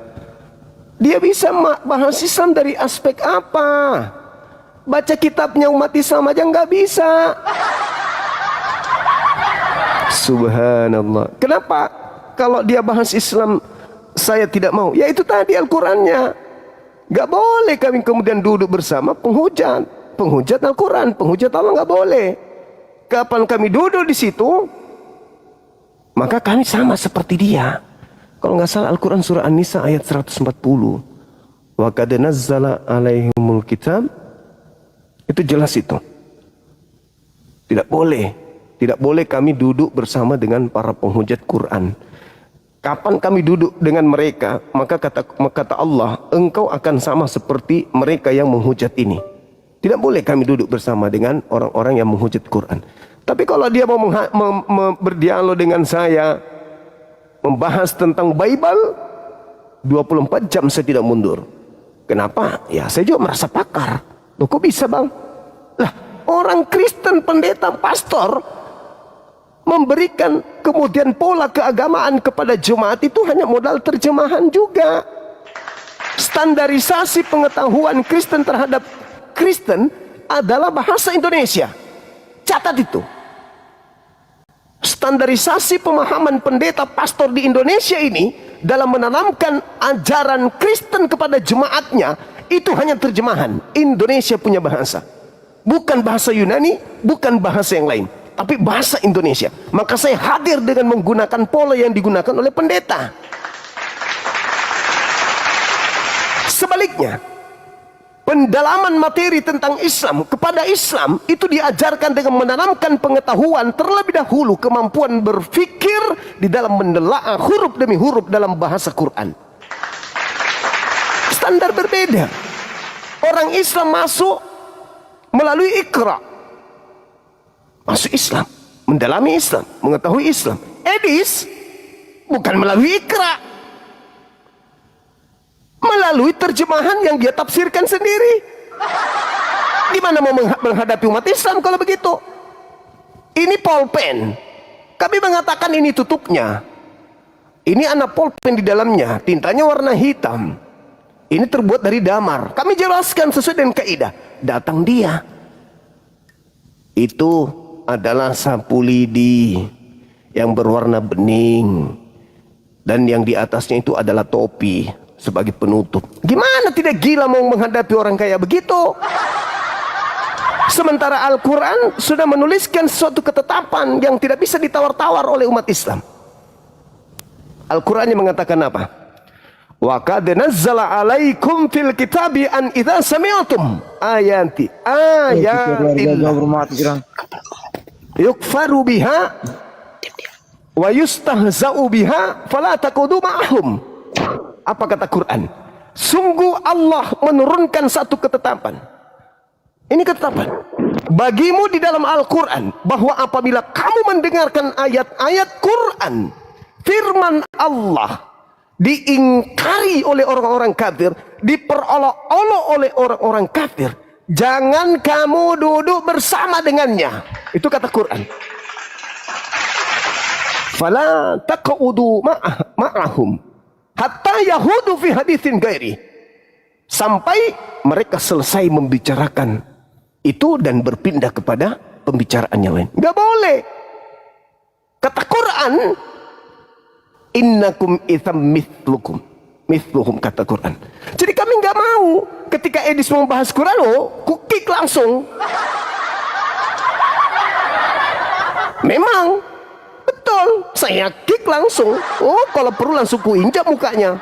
Dia bisa bahas Islam dari aspek apa? Baca kitabnya umat Islam aja nggak bisa. Subhanallah. Kenapa? Kalau dia bahas Islam saya tidak mau. Ya itu tadi Al-Qurannya. Gak boleh kami kemudian duduk bersama penghujat. Penghujat Al-Quran, penghujat Allah gak boleh. Kapan kami duduk di situ, maka kami sama seperti dia. Kalau nggak salah Al-Quran surah An-Nisa ayat 140. Wa qad nazzala alaihimul kitab. Itu jelas itu. Tidak boleh. Tidak boleh kami duduk bersama dengan para penghujat Quran. Kapan kami duduk dengan mereka, maka kata Allah, engkau akan sama seperti mereka yang menghujat ini. Tidak boleh kami duduk bersama dengan orang-orang yang menghujat Quran. Tapi kalau dia mau berdialog dengan saya, membahas tentang Bible, 24 jam saya tidak mundur. Kenapa? Ya saya juga merasa pakar. Loh kok bisa bang? Lah orang Kristen, pendeta, pastor memberikan kemudian pola keagamaan kepada jemaat itu hanya modal terjemahan juga. Standarisasi pengetahuan Kristen terhadap Kristen adalah bahasa Indonesia. Catat itu. Standarisasi pemahaman pendeta pastor di Indonesia ini dalam menanamkan ajaran Kristen kepada jemaatnya itu hanya terjemahan. Indonesia punya bahasa. Bukan bahasa Yunani, bukan bahasa yang lain, tapi bahasa Indonesia. Maka saya hadir dengan menggunakan pola yang digunakan oleh pendeta. Sebaliknya, pendalaman materi tentang Islam kepada Islam itu diajarkan dengan menanamkan pengetahuan terlebih dahulu, kemampuan berpikir di dalam menelaah huruf demi huruf dalam bahasa Quran. Standar berbeda. Orang Islam masuk melalui Iqra. Masuk Islam, mendalami Islam, mengetahui Islam. Edis bukan melalui Iqra, melalui terjemahan yang dia tafsirkan sendiri. Di mana mau menghadapi umat Islam kalau begitu? Ini pulpen. Kami mengatakan ini tutupnya. Ini anak pulpen di dalamnya, tintanya warna hitam. Ini terbuat dari damar. Kami jelaskan sesuai dengan kaidah. Datang dia. Itu adalah sapu lidi yang berwarna bening. Dan yang di atasnya itu adalah topi sebagai penutup. Gimana tidak gila mau menghadapi orang kayak begitu? Sementara Al-Quran sudah menuliskan suatu ketetapan yang tidak bisa ditawar-tawar oleh umat Islam. Al-Quran yang mengatakan apa? Wa qad nazzala alaikum fil kitabi an idza sami'tum ayatillah yukfaru biha wa yustahza'u biha fala taqudu ma'ahum. Apa kata Quran? Sungguh Allah menurunkan satu ketetapan. Ini ketetapan bagimu di dalam Al-Quran, bahwa apabila kamu mendengarkan ayat-ayat Quran, firman Allah, diingkari oleh orang-orang kafir, diperolok-olok oleh orang-orang kafir, jangan kamu duduk bersama dengannya. Itu kata Quran. Fala taq'udu ma'ahum hatta yahudu fi haditsin gairi. Sampai mereka selesai membicarakan itu dan berpindah kepada pembicaraan yang lain. Gak boleh. Kata Quran, innakum itsam mithluhum, kata Quran. Jadi kami nggak mau ketika Edis membahas Quran, kukik langsung. Memang betul, saya kick langsung. Kalau perlu langsung kuinjak mukanya.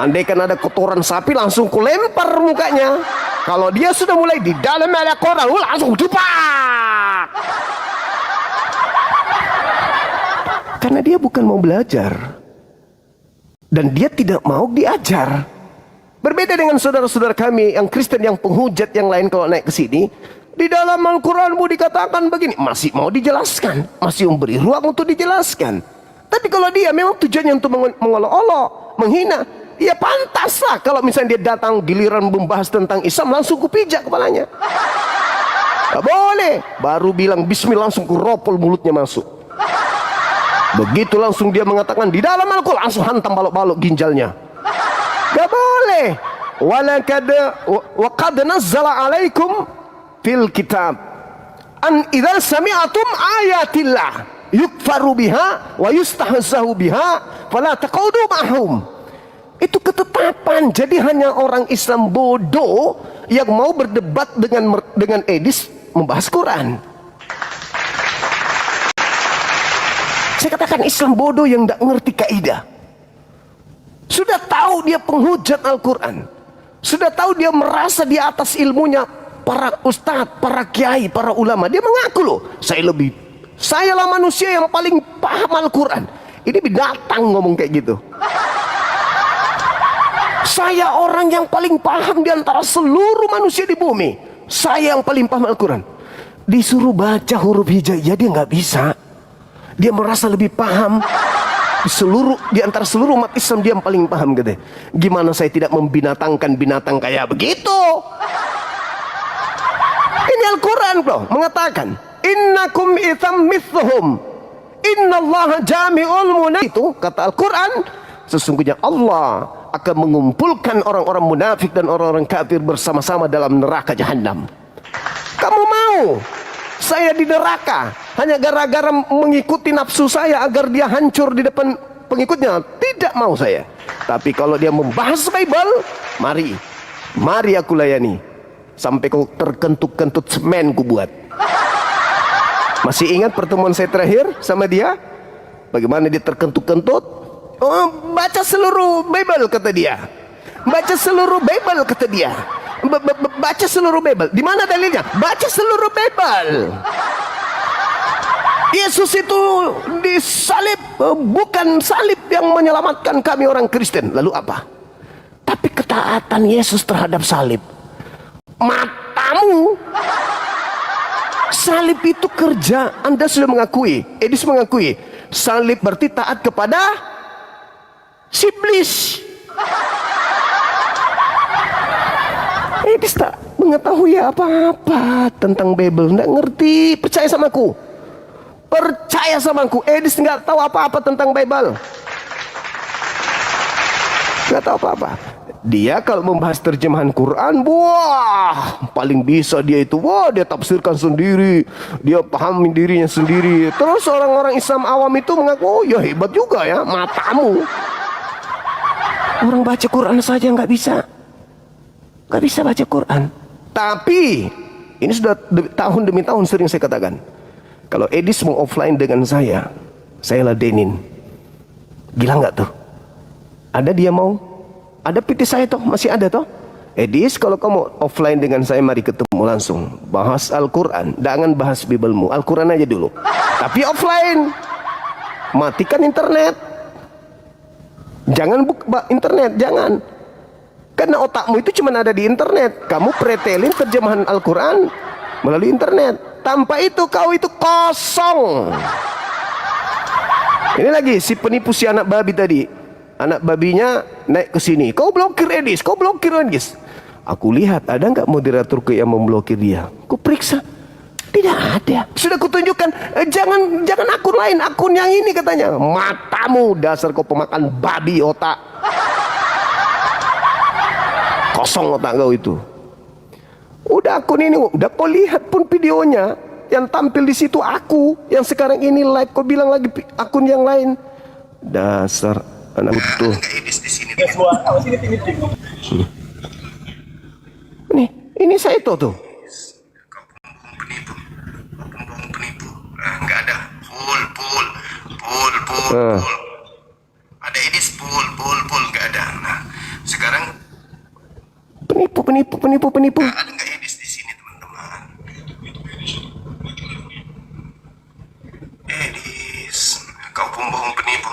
Andai kan ada kotoran sapi, langsung kulempar mukanya. Kalau dia sudah mulai di dalam ada Quran, langsung jepak. Karena dia bukan mau belajar. Dan dia tidak mau diajar. Berbeda dengan saudara-saudara kami yang Kristen, yang penghujat yang lain kalau naik ke sini. Di dalam Al-Quranmu dikatakan begini. Masih mau dijelaskan. Masih memberi ruang untuk dijelaskan. Tapi kalau dia memang tujuannya untuk mengolok-olok, menghina, ya pantaslah kalau misalnya dia datang giliran membahas tentang Islam, langsung kupijak kepalanya. Gak boleh. Baru bilang bismillah langsung kuropol mulutnya masuk. Begitu langsung dia mengatakan di dalam Al-Quran, langsung hantam balok-balok ginjalnya. Gak boleh. Wa qad nazzala alaikum fil kitab an idza sami'atum ayatillah yukfaru biha wa yustahzahu biha fala taqudu ma'hum. Itu ketetapan. Jadi hanya orang Islam bodoh yang mau berdebat dengan Edis membahas Quran. Saya katakan Islam bodoh yang tidak ngerti kaidah. Sudah tahu dia penghujat Al-Quran. Sudah tahu dia merasa di atas ilmunya para ustadz, para kiai, para ulama. Dia mengaku loh, sayalah manusia yang paling paham Al-Quran. Ini binatang ngomong kayak gitu. Saya orang yang paling paham di antara seluruh manusia di bumi. Saya yang paling paham Al-Quran. Disuruh baca huruf hijaiyah dia nggak bisa. Dia merasa lebih paham. Di antara seluruh umat Islam dia yang paling paham gitu. Gimana saya tidak membinatangkan binatang kayak begitu? Ini Al-Quran bro mengatakan innakum itsam mithluhum innallaha jami'ul munafiqin. Itu kata Al-Quran, sesungguhnya Allah akan mengumpulkan orang-orang munafik dan orang-orang kafir bersama-sama dalam neraka jahanam. Kamu mau saya di neraka hanya gara-gara mengikuti nafsu saya agar dia hancur di depan pengikutnya? Tidak mau saya. Tapi kalau dia membahas Bible, mari aku layani sampai kau terkentut-kentut semen ku buat. Masih ingat pertemuan saya terakhir sama dia? Bagaimana dia terkentut-kentut? Oh, baca seluruh Bible kata dia. Baca seluruh Bible kata dia. Baca seluruh Bible. Di mana dalilnya? Baca seluruh Bible. Yesus itu disalib, bukan salib yang menyelamatkan kami orang Kristen. Lalu apa? Tapi ketaatan Yesus terhadap salib. Matamu. Salib itu kerja. Anda sudah mengakui, Edis mengakui, salib berarti taat kepada iblis. Edis tak mengetahui apa-apa tentang Bible, nggak ngerti. Percaya sama aku. Percaya sama aku, Edis nggak tahu apa-apa tentang Bible. Nggak tahu apa-apa. Dia kalau membahas terjemahan Quran, wah, paling bisa dia itu. Wah, dia tafsirkan sendiri, dia pahami dirinya sendiri. Terus orang-orang Islam awam itu mengaku, oh ya hebat juga ya, matamu. Orang baca Quran saja nggak bisa. Nggak bisa baca Quran. Tapi, ini sudah tahun demi tahun sering saya katakan. Kalau Edis mau offline dengan saya ladenin. Gila nggak tuh? Ada dia mau? Ada PT saya toh, masih ada toh? Edis, kalau kamu offline dengan saya, mari ketemu langsung. Bahas Al-Quran, jangan bahas Biblemu. Al-Quran aja dulu. Tapi offline. Matikan internet. Jangan buka internet, jangan. Karena otakmu itu cuma ada di internet. Kamu pretelin terjemahan Al-Quran melalui internet. Tanpa itu kau itu kosong. Ini lagi si penipu si anak babi tadi. Anak babinya naik ke sini. Kau blokir Edis, kau blokir Edis. Aku lihat ada nggak moderator yang memblokir dia. Ku periksa, tidak ada. Sudah kutunjukkan, jangan akun lain, akun yang ini katanya. Matamu, dasar kau pemakan babi otak. Kosong otak kau itu. Udah akun ini, udah kau lihat pun videonya. Yang tampil di situ aku, yang sekarang ini live. Kau bilang lagi akun yang lain. Dasar anak utuh. Nih, ini saya itu tuh. Kau pembohong penipu. Enggak ada. Pul. Ada Edis pul. Enggak ada. Nah, sekarang penipu. Ada nggak Edis di sini teman-teman? Edis, kau pembohong penipu.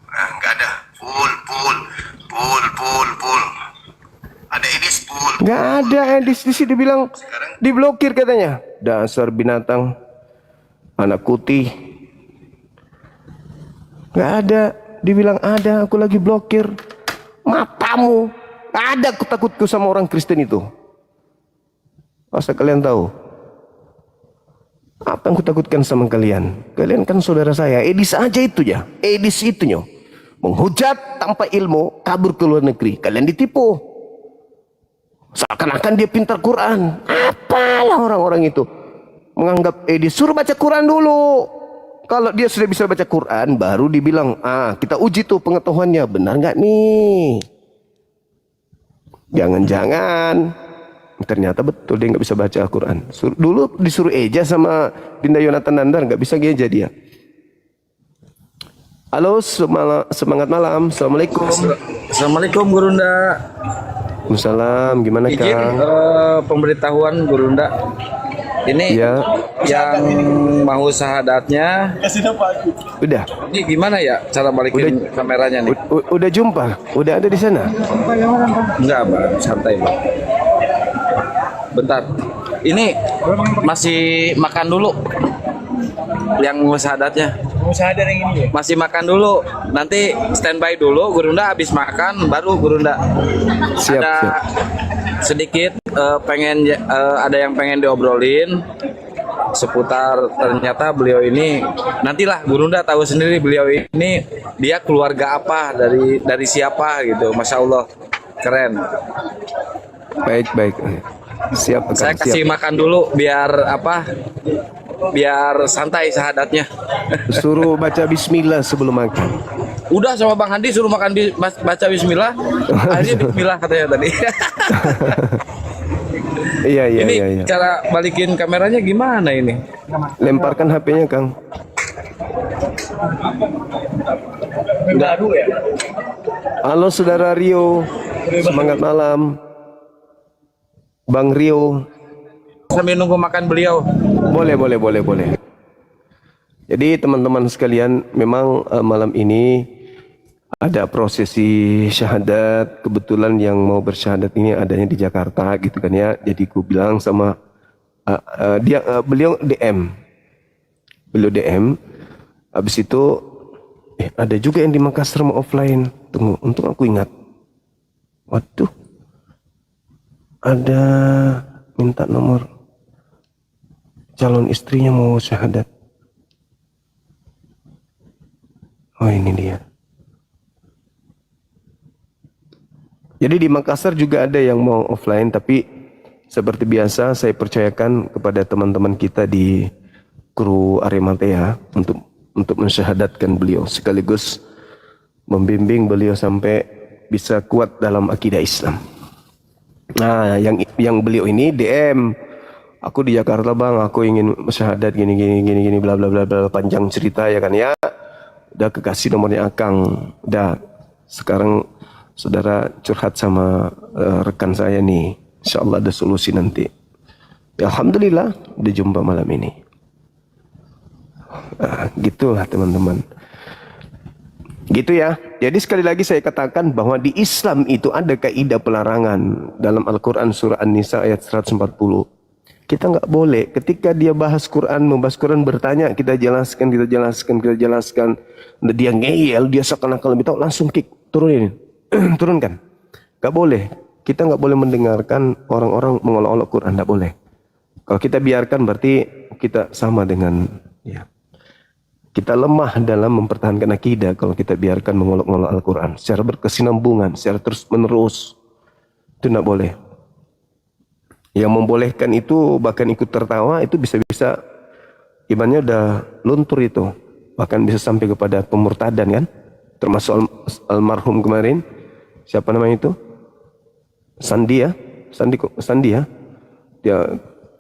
Nggak ada. Pul. Ada Edis pul. Nggak ada Edis di sini, bilang diblokir katanya. Dasar binatang, anak kuti. Nggak ada, dibilang ada. Aku lagi blokir. Matamu. Ada aku takutku sama orang Kristen itu. Asal kalian tahu. Apa yang kutakutkan sama kalian? Kalian kan saudara saya. Edis aja itu ya. Edis itunya. Menghujat tanpa ilmu, kabur ke luar negeri. Kalian ditipu. Seakan-akan dia pintar Quran. Apalah orang-orang itu. Menganggap Edis, suruh baca Quran dulu. Kalau dia sudah bisa baca Quran, baru dibilang, kita uji tuh pengetahuannya. Benar nggak nih? Jangan-jangan ternyata betul dia nggak bisa baca Al-Quran. Dulu disuruh eja sama Dinda Yonatan Nandar, nggak bisa dia jadi ya. Halo, semangat malam. Assalamualaikum. Assalamualaikum Gurunda. Waalaikumsalam. Gimana Izin Kang? pemberitahuan Gurunda. Ini Ya, yang mau syahadatnya. udah. Ini gimana ya cara balikin kameranya nih? Udah jumpa? Udah ada di sana? Enggak, Bang. Santai, Bang. Bentar. Ini masih makan dulu. Yang mau syahadatnya. Masih makan dulu. Nanti standby dulu. Gurunda habis makan baru Gurunda. Siap, Ada siap. sedikit ada yang pengen diobrolin seputar ternyata beliau ini, nantilah Gurunda tahu sendiri beliau ini dia keluarga apa, dari siapa gitu. Masya Allah, keren. Baik. Siap, Kang. Saya kasih Siap. makan dulu biar santai syahadatnya. Suruh baca bismillah sebelum makan. Udah sama Bang Handi suruh makan baca bismillah. Akhirnya bismillah katanya tadi. Iya. Ini cara balikin kameranya gimana ini? Lemparkan HP-nya, Kang. Baru ya? Halo Saudara Rio. Semangat malam. Bang Rio. Sambil nunggu makan beliau. Boleh. Jadi teman-teman sekalian, memang malam ini ada prosesi syahadat. Kebetulan yang mau bersyahadat ini adanya di Jakarta gitu kan ya. Jadi ku bilang sama beliau DM. Habis itu ada juga yang di Makassar mau offline. Tunggu, untung aku ingat. Waduh. Ada minta nomor calon istrinya mau syahadat. Oh, ini dia. Jadi di Makassar juga ada yang mau offline, tapi seperti biasa saya percayakan kepada teman-teman kita di kru Arematea untuk mensyahadatkan beliau sekaligus membimbing beliau sampai bisa kuat dalam akidah Islam. Nah, yang beliau ini DM, aku di Jakarta Bang, aku ingin syahadat gini bla bla bla bla, panjang cerita ya kan ya. Udah kekasih nomornya Akang. Udah, sekarang saudara curhat sama rekan saya nih. Insyaallah ada solusi nanti. Ya, alhamdulillah udah jumpa malam ini. Gitulah teman-teman. Gitu ya. Jadi sekali lagi saya katakan bahwa di Islam itu ada kaidah pelarangan dalam Al-Quran surah An-Nisa ayat 140. Kita nggak boleh ketika dia membahas Quran bertanya, kita jelaskan. Dia ngeyel, dia seakan-akan lebih tahu, langsung kick, turunkan. Nggak boleh. Kita nggak boleh mendengarkan orang-orang mengolok-olok Quran, nggak boleh. Kalau kita biarkan berarti kita sama dengan kita lemah dalam mempertahankan akidah kalau kita biarkan mengolok-olok Al-Quran secara berkesinambungan, secara terus-menerus. Itu tidak boleh. Yang membolehkan itu bahkan ikut tertawa, itu bisa-bisa imannya udah luntur itu. Bahkan bisa sampai kepada pemurtadan kan. Termasuk almarhum kemarin. Siapa namanya itu? Sandi ya. Dia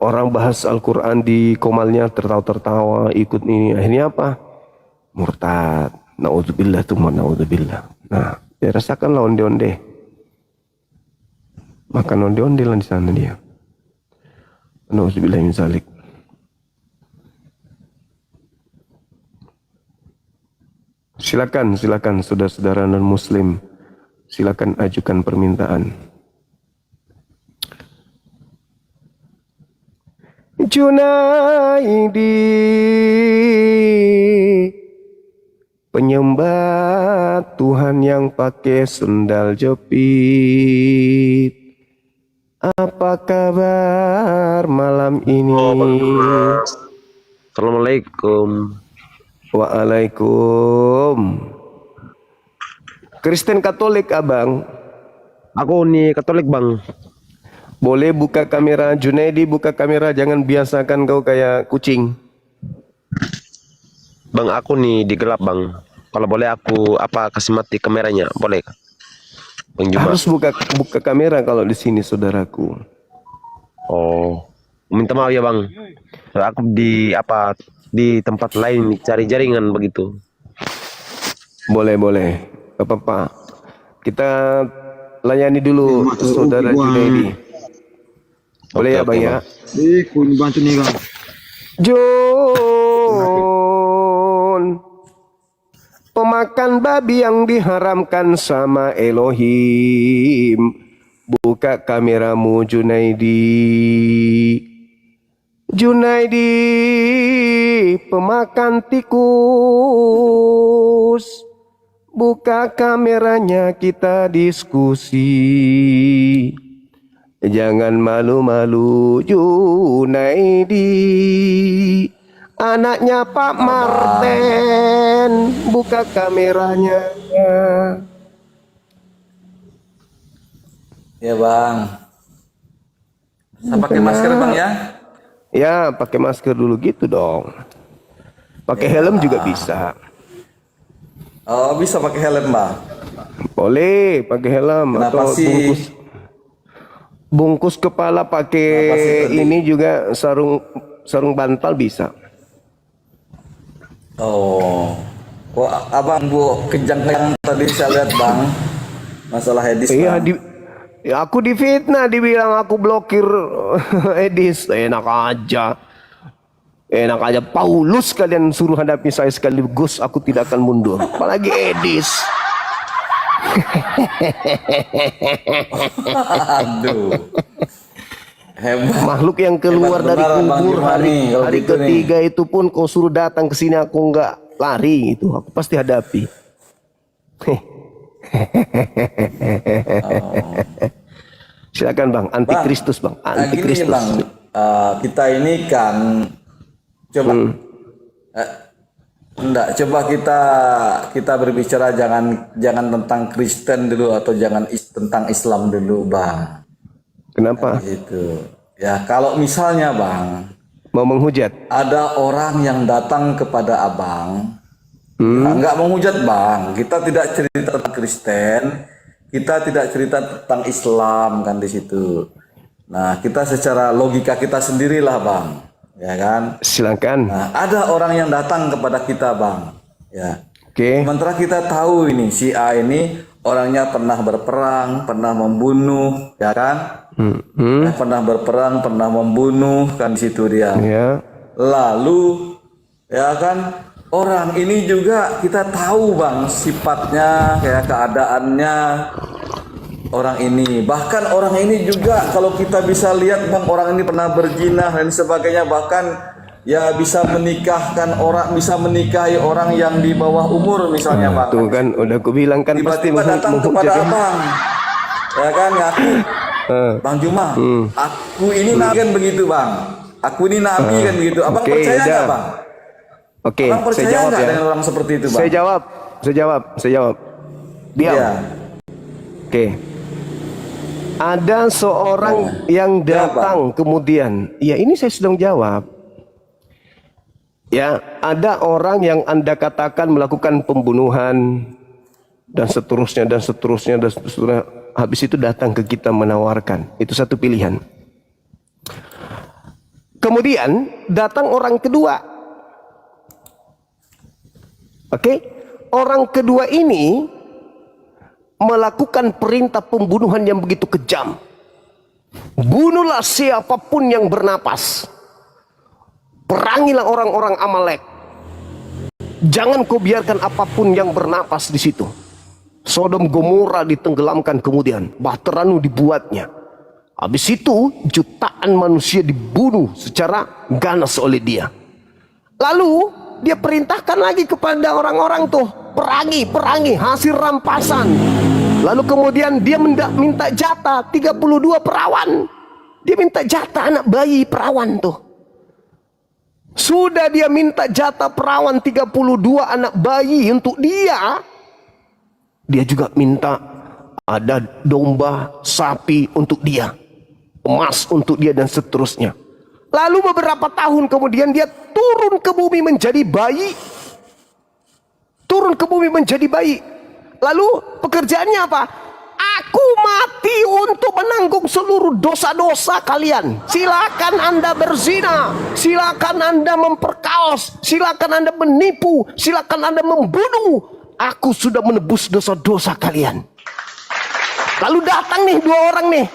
orang bahas Al-Quran di komalnya tertawa-tertawa, ikut ini. Akhirnya apa? Murtad. Na'udzubillah tuma na'udzubillah. Nah, dia rasakan lah onde-onde. Makan onde-onde lah di sana dia. Na'udzubillah min zalik. Silakan saudara-saudara non-muslim. Silakan ajukan permintaan. Junaidi, penyembah Tuhan yang pakai sendal jepit. Apa kabar malam ini? Assalamualaikum. Waalaikum. Kristen Katolik abang. Aku nih Katolik bang. Boleh buka kamera, Junaidi buka kamera, jangan biasakan kau kayak kucing. Bang aku nih di gelap bang. Kalau boleh aku kasih mati kameranya, boleh? Bang Juma. Harus buka kamera kalau di sini saudaraku. Oh, minta maaf ya bang. Aku di tempat lain cari jaringan begitu. Boleh. Gak apa-apa. Kita layani dulu saudara Junaidi. Boleh ya bang ya? bantu nih bang. Jun, pemakan babi yang diharamkan sama Elohim. Buka kameramu Junaidi. Junaidi, pemakan tikus. Buka kameranya, kita diskusi. Jangan malu-malu Junaidi. Anaknya Pak Marten, buka kameranya. Ya bang. Saya pakai masker bang ya. Ya, pakai masker dulu gitu dong. Pakai helm juga bisa. Oh bisa pakai helm bang. Boleh pakai helm Kenapa atau sih? bungkus kepala pakai ini juga sarung bantal bisa. Oh, kok abang bu kejang-kejang tadi saya lihat bang, masalah Edis Iya, bang. aku difitnah, dibilang aku blokir Edis. Enak aja Paulus kalian suruh hadapi saya sekaligus, aku tidak akan mundur. Apalagi Edis. Aduh, hebat. Makhluk yang keluar Hebat dari benar, Bang kubur Jumani, kalau hari gitu nih. ketiga itu pun kau suruh datang ke sini, aku nggak lari, itu aku pasti hadapi. Silakan bang, antikristus bang, Nah, gini antikristus. bang, kita ini kan coba, enggak, coba kita berbicara jangan tentang Kristen dulu atau jangan tentang Islam dulu bang. Kenapa? Gitu. Ya kalau misalnya bang, Mau menghujat? ada orang yang datang kepada abang, nah, nggak menghujat bang, kita tidak cerita tentang Kristen, kita tidak cerita tentang Islam kan di situ. Nah kita secara logika kita sendirilah bang, ya kan. Silakan. Nah ada orang yang datang kepada kita bang, ya. Oke. Sementara kita tahu ini si A ini orangnya pernah berperang, pernah membunuh, ya kan? Ya, pernah berperang, pernah membunuh kan di situ dia. Ya. Lalu ya kan orang ini juga kita tahu bang sifatnya, kayak keadaannya orang ini. Bahkan orang ini juga kalau kita bisa lihat bang, orang ini pernah berzina dan sebagainya, bahkan ya bisa menikahkan orang, bisa menikahi orang yang di bawah umur misalnya bang. Tuh kan, udah aku bilang kan pasti Tiba-tiba datang kepada ya. abang, ya kan ngaku, Bang Juma, aku ini nabi kan begitu bang, aku ini nabi kan begitu. Abang Oke, percaya nggak dah. bang? Oke, Abang saya percaya jawab nggak ya. dengan orang seperti itu bang? Saya jawab. Diam. Iya. Oke. Ada seorang yang datang kemudian, ya ini saya sedang jawab. Ya, ada orang yang Anda katakan melakukan pembunuhan dan seterusnya. Habis itu datang ke kita menawarkan. Itu satu pilihan. Kemudian datang orang kedua. Oke, orang kedua ini melakukan perintah pembunuhan yang begitu kejam. Bunuhlah siapapun yang bernapas. Perangilah orang-orang Amalek. Jangan kau biarkan apapun yang bernapas di situ. Sodom Gomora ditenggelamkan kemudian, Bahtera dibuatnya. Habis itu jutaan manusia dibunuh secara ganas oleh dia. Lalu dia perintahkan lagi kepada orang-orang tuh, perangi, hasil rampasan. Lalu kemudian dia minta jatah 32 perawan. Dia minta jatah anak bayi perawan tuh. Sudah dia minta jatah perawan 32 anak bayi untuk dia. Dia juga minta ada domba, sapi untuk dia, emas untuk dia dan seterusnya. Lalu beberapa tahun kemudian dia turun ke bumi menjadi bayi. Turun ke bumi menjadi bayi. Lalu pekerjaannya apa? Aku mati untuk menanggung seluruh dosa-dosa kalian. Silakan Anda berzina, silakan Anda memperkaos, silakan Anda menipu, silakan Anda membunuh. Aku sudah menebus dosa-dosa kalian. Lalu datang nih dua orang nih.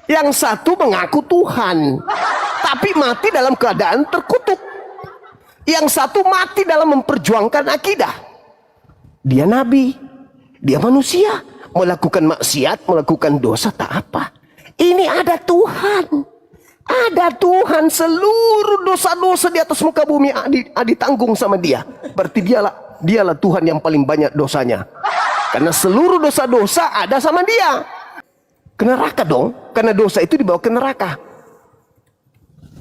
Yang satu mengaku Tuhan, tapi mati dalam keadaan terkutuk. Yang satu mati dalam memperjuangkan akidah. Dia nabi, dia manusia, melakukan maksiat, melakukan dosa, tak apa. Ini ada Tuhan. Ada Tuhan, seluruh dosa-dosa di atas muka bumi ditanggung sama dia. Berarti dialah Tuhan yang paling banyak dosanya. Karena seluruh dosa-dosa ada sama dia. Ke neraka dong, karena dosa itu dibawa ke neraka.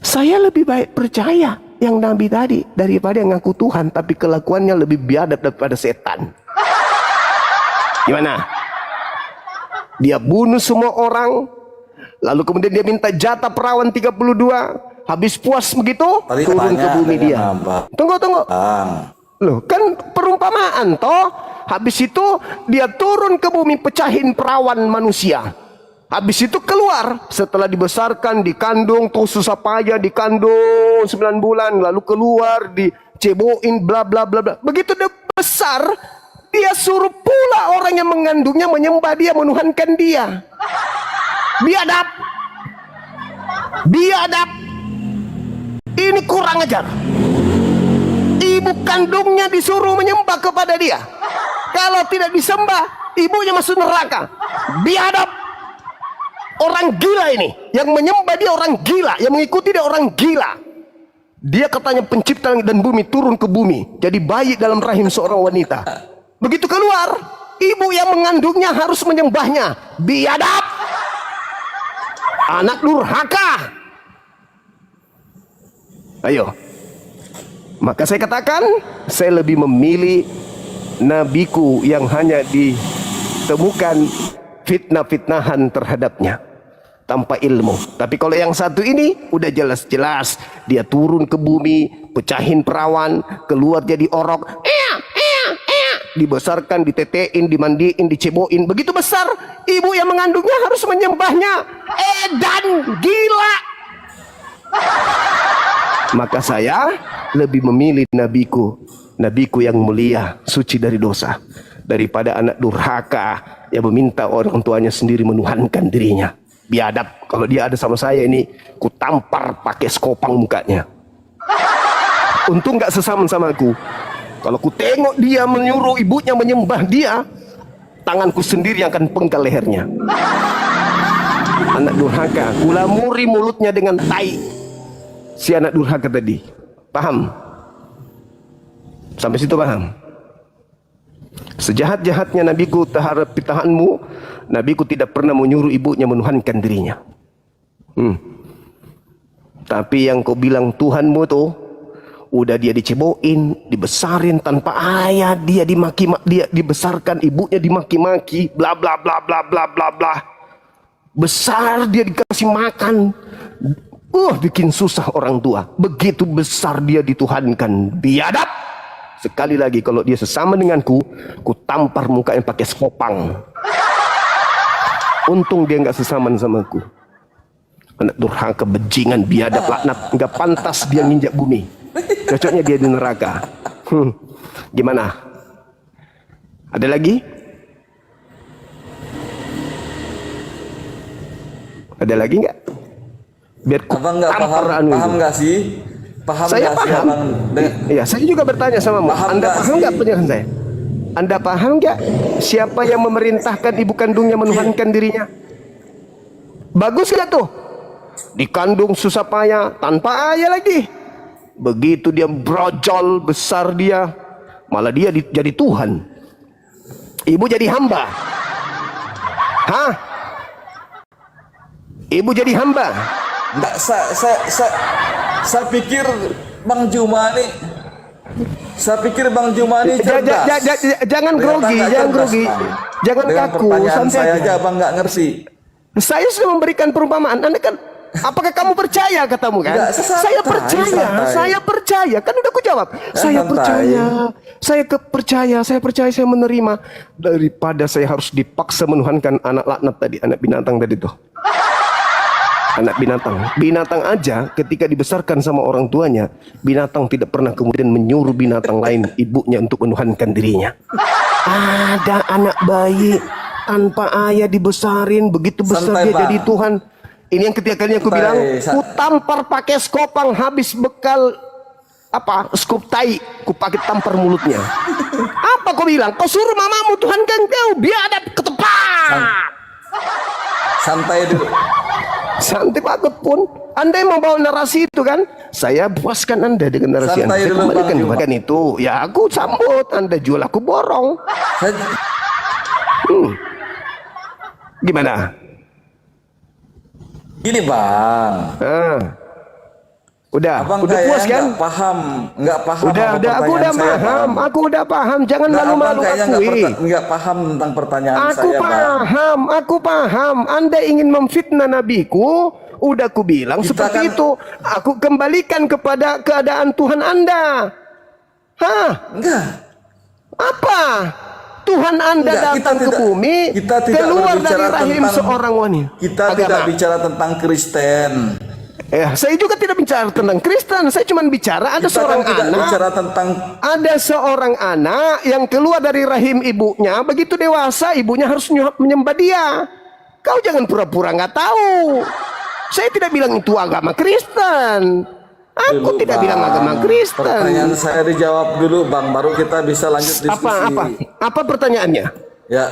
Saya lebih baik percaya yang nabi tadi daripada yang ngaku Tuhan tapi kelakuannya lebih biadab daripada setan. Gimana? Dia bunuh semua orang, lalu kemudian dia minta jatah perawan 32. Habis puas begitu, turun ke bumi dia. Tunggu. Loh, kan perumpamaan toh. Habis itu dia turun ke bumi pecahin perawan manusia. Habis itu keluar setelah dibesarkan, dikandung, tuh susah payah dikandung 9 bulan, lalu keluar diceboin bla bla bla bla. Begitu dia besar, dia suruh pula orang yang mengandungnya menyembah dia, menuhankan dia. Biadab. Biadab. Ini kurang ajar. Ibu kandungnya disuruh menyembah kepada dia. Kalau tidak disembah, ibunya masuk neraka. Biadab. Orang gila ini, yang menyembah dia orang gila, yang mengikuti dia orang gila. Dia katanya pencipta langit dan bumi, turun ke bumi jadi bayi dalam rahim seorang wanita. Begitu keluar, ibu yang mengandungnya harus menyembahnya. Biadab. Anak durhaka. Ayo. Maka saya katakan, saya lebih memilih nabiku yang hanya ditemukan fitnah-fitnahan terhadapnya tanpa ilmu. Tapi kalau yang satu ini udah jelas-jelas dia turun ke bumi, pecahin perawan, keluar jadi orok, dibesarkan, ditetein, dimandiin, diceboin. Begitu besar, ibu yang mengandungnya harus menyembahnya. Edan, gila. Maka saya lebih memilih nabiku yang mulia, suci dari dosa, daripada anak durhaka yang meminta orang tuanya sendiri menuhankan dirinya. Biadab. Kalau dia ada sama saya ini, ku tampar pakai skopang mukanya. Untung gak sesama sama aku. Kalau ku tengok dia menyuruh ibunya menyembah dia, tanganku sendiri yang akan penggal lehernya. Anak durhaka, ku lamuri mulutnya dengan tai. Si anak durhaka tadi. Paham? Sampai situ paham? Sejahat-jahatnya nabiku terhadap pitahanmu, nabiku tidak pernah menyuruh ibunya menuhankan dirinya. Tapi yang kau bilang Tuhanmu tuh, udah dia diceboin, dibesarin tanpa ayah, dia dibesarkan, ibunya dimaki-maki, bla bla bla bla bla bla bla. Besar dia dikasih makan, bikin susah orang tua. Begitu besar dia dituhankan. Biadab. Sekali lagi kalau dia sesama denganku, ku tampar mukanya pakai skopang. Untung dia nggak sesaman sama aku. Anak durhaka, bajingan, biadab, laknat, nggak pantas dia nginjak bumi. Cocoknya dia di neraka. Gimana? Ada lagi? Ada lagi nggak? Biar ku Abang nggak tampar paham nggak sih? Paham saya nggak sih paham. abang? Iya, saya juga bertanya sama Anda paham nggak penjelasan saya? Anda paham nggak siapa yang memerintahkan ibu kandungnya menuhankan dirinya? Bagus nggak tuh? Dikandung susah payah tanpa ayah lagi. Begitu dia brojol besar dia, Malah dia jadi Tuhan. Ibu jadi hamba. Hah? Ibu jadi hamba. Enggak, saya pikir Bang Juma nih, cerdas. Jangan grogi, Ternyata nggak jangan cerdas, grogi. Bang. Jangan Dengan kaku, pertanyaan santai saya aja. aja Bang nggak ngerti. Saya sudah memberikan perumpamaan. Anda kan, apakah kamu percaya katamu kan? Enggak, Saya percaya, santai. saya percaya. Kan udah aku jawab. Saya santai. percaya, saya percaya, saya menerima. Daripada saya harus dipaksa menuhankan anak laknat tadi, anak binatang tadi tuh. Anak binatang aja ketika dibesarkan sama orang tuanya, binatang tidak pernah kemudian menyuruh binatang lain ibunya untuk menuhankan dirinya. Ada anak bayi tanpa ayah dibesarin, begitu besar Santai, dia Bang. jadi Tuhan. Ini yang ketiga kalinya aku Santai, bilang, santai. ku tampar pakai skopang habis bekal apa skop tai, ku pakai tampar mulutnya. Apa kau bilang? Kau suruh mamamu tuhankan kau, biadab ketepat. Santai dulu. Santai Pak pun. Anda yang membawa narasi itu kan, saya puaskan Anda dengan narasi Anda. Santai Saya dulu, kembalikan Bang Juma. kepada itu. Ya aku sambut, Anda jual aku borong. Saya- Gimana? Gini Bang, Ah. Udah Abang puas kayaknya kan? nggak paham Udah, apa aku udah pertanyaan saya, paham, Bang. aku udah paham. Jangan Nggak, Abang malu-malu kayaknya akui. nggak paham tentang pertanyaan Aku saya, Bang. aku paham. Anda ingin memfitnah nabiku. Udah aku bilang Kita seperti kan- itu. Aku kembalikan kepada keadaan Tuhan Anda. Hah? Enggak. Apa? Tuhan Anda Enggak, kita datang ke tidak- bumi, kita tidak keluar dari berbicara rahim tentang- seorang wanita. Kita Agama. tidak bicara tentang Kristen. Saya juga tidak bicara tentang Kristen. Saya cuma bicara ada Kita seorang kan tidak anak. bicara tentang Ada seorang anak yang keluar dari rahim ibunya, begitu dewasa ibunya harus menyembah dia. Kau jangan pura-pura nggak tahu. Saya tidak bilang itu agama Kristen. Aku dulu, tidak Bang. bilang agama Kristen. Pertanyaan saya dijawab dulu, Bang. Baru kita bisa lanjut diskusi. Apa pertanyaannya? Ya,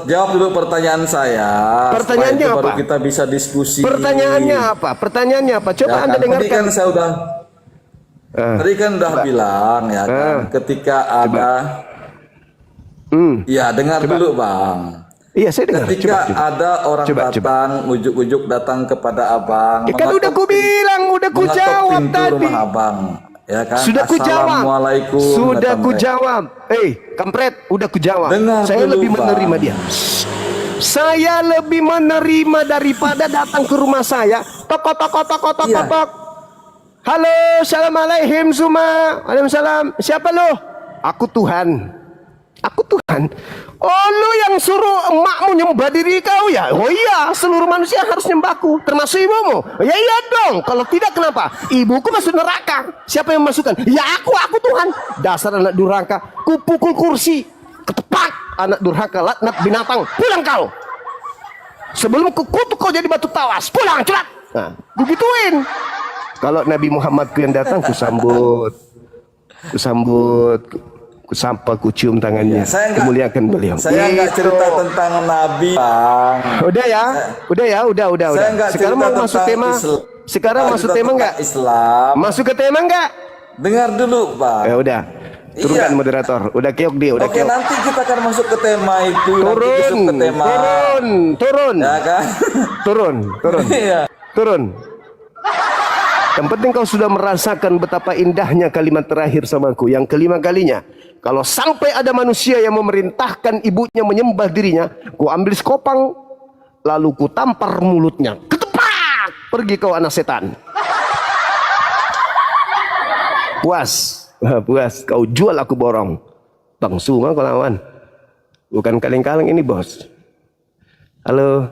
jawab dulu pertanyaan saya. Pertanyaannya Setelah itu baru apa? kita bisa diskusi. Pertanyaannya apa? Pertanyaannya apa? Coba Ya Anda kan, tadi dengarkan. kan saya udah tadi kan udah bilang ya kan, ketika ada ya dengar dulu Bang. Iya, saya dengar. Ketika Coba. ada orang Coba. datang ujuk-ujuk datang kepada Abang, Ya kan udah ku bilang, udah ku mengetok jawab pintu tadi. rumah Abang. Ya kan? Sudah ku jawab. Assalamualaikum. Sudah kata ku mereka. jawab. Kampret, udah ku jawab. Dengar Saya dulu, lebih Bang. menerima dia. Saya lebih menerima daripada datang ke rumah saya. Tok tok tok tok Iya. tok. Halo, assalamualaikum semua. Waalaikumsalam. Siapa lo? Aku Tuhan. Aku Tuhan. Oh, lu yang suruh emakmu nyembah diri kau ya? Oh iya, seluruh manusia harus nyembahku, termasuk ibumu. Ya iya dong. Kalau tidak kenapa? Ibuku masuk neraka. Siapa yang masukkan? Ya aku Tuhan. Dasar anak durhaka. Kupukul kursi. Ketepak anak durhaka, laknat binatang. Pulang kau. Sebelum kukutuk kau jadi batu tawas. Pulang cepat. Nah, begituin. Kalau Nabi Muhammadku yang datang, kusambut. Kusapa, kucium tangannya, Saya enggak- kemuliakan beliau. Saya nggak Gitu. cerita tentang Nabi, Bang. Udah ya, udah. Saya nggak Sekarang cerita mau masuk tentang tema. Islam. Sekarang Nggak masuk cerita tema tentang enggak? Islam. Masuk ke tema enggak? Dengar dulu, Bang. Ya udah. Turunkan Iya. moderator. Udah keok dia, udah Oke, keok. nanti kita akan masuk ke tema itu. Nanti besok ke tema. Turun. Ya kan? Turun. Iya. Turun. Yang penting kau sudah merasakan betapa indahnya kalimat terakhir sama aku. Yang kelima kalinya. Kalau sampai ada manusia yang memerintahkan ibunya menyembah dirinya, ku ambil skopang, lalu ku tampar mulutnya. Ketepak! Pergi kau anak setan. Puas. Puas. Kau jual aku borong. Bang Suma kau lawan. Bukan kaleng-kaleng ini bos. Halo.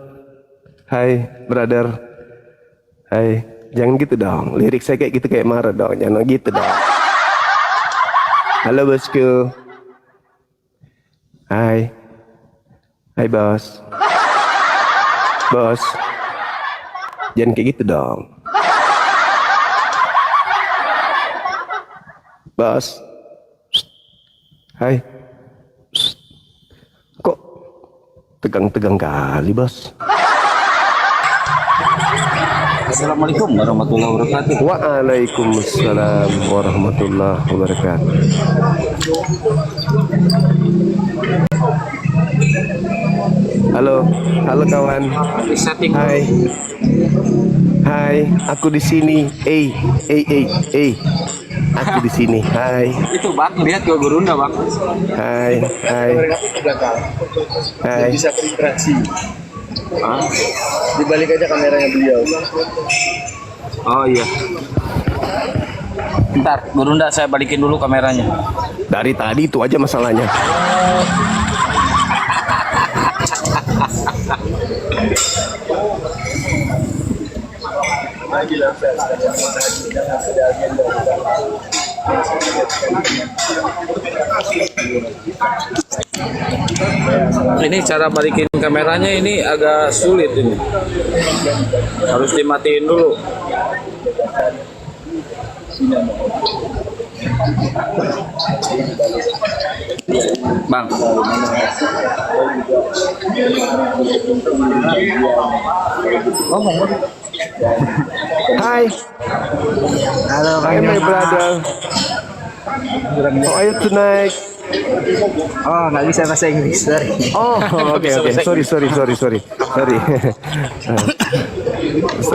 Hai brother. Hai. Jangan gitu dong. Lirik saya kayak gitu kayak marah dong. Jangan gitu dong. Halo bosku. Hai. Hai bos. Bos. Jangan kayak gitu dong. Bos. Psst. Hai. Psst. Kok tegang-tegang kali bos? Assalamualaikum warahmatullahi wabarakatuh. Waalaikumsalam warahmatullahi wabarakatuh. Halo, halo kawan. Setting Hai. Hai, aku di sini. Aku di sini. Hai. itu bang, lihat ke Gurunda bang. Hai. Hai. Bisa berinteraksi. Hah? Dibalik aja kameranya beliau. Oh iya. Bentar, Gurunda saya balikin dulu kameranya. Dari tadi itu aja masalahnya. Ini cara balikin kameranya ini agak sulit ini. Harus dimatiin dulu. Bang, Hai. Halo, Hi my brother. How are you tonight? Oh, nggak bisa bahasa Inggris, sorry. Oh, oke. Sorry.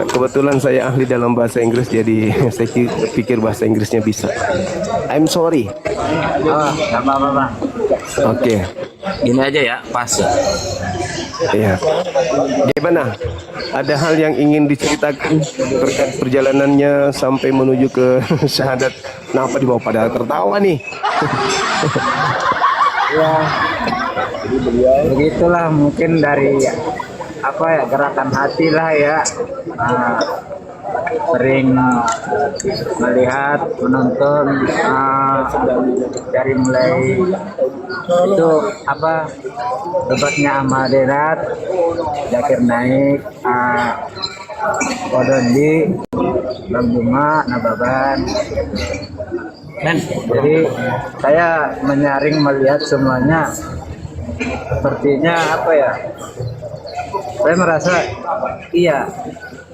Kebetulan saya ahli dalam bahasa Inggris, jadi saya pikir bahasa Inggrisnya bisa. I'm sorry. Oh, nggak apa-apa, Bang. Oke. gini aja ya, pas ya. Iya. Gimana? Ada hal yang ingin diceritakan terkait perjalanannya sampai menuju ke syahadat? Kenapa dibawa pada tertawa nih? Ya, begitulah mungkin dari apa ya, gerakan hati lah ya. Nah, sering melihat, menonton dari mulai itu apa debatnya Ahmad Derat, Zakir Naik, Kodondi, Bang Buma, Nababan. Jadi saya menyaring melihat semuanya, sepertinya apa ya, saya merasa iya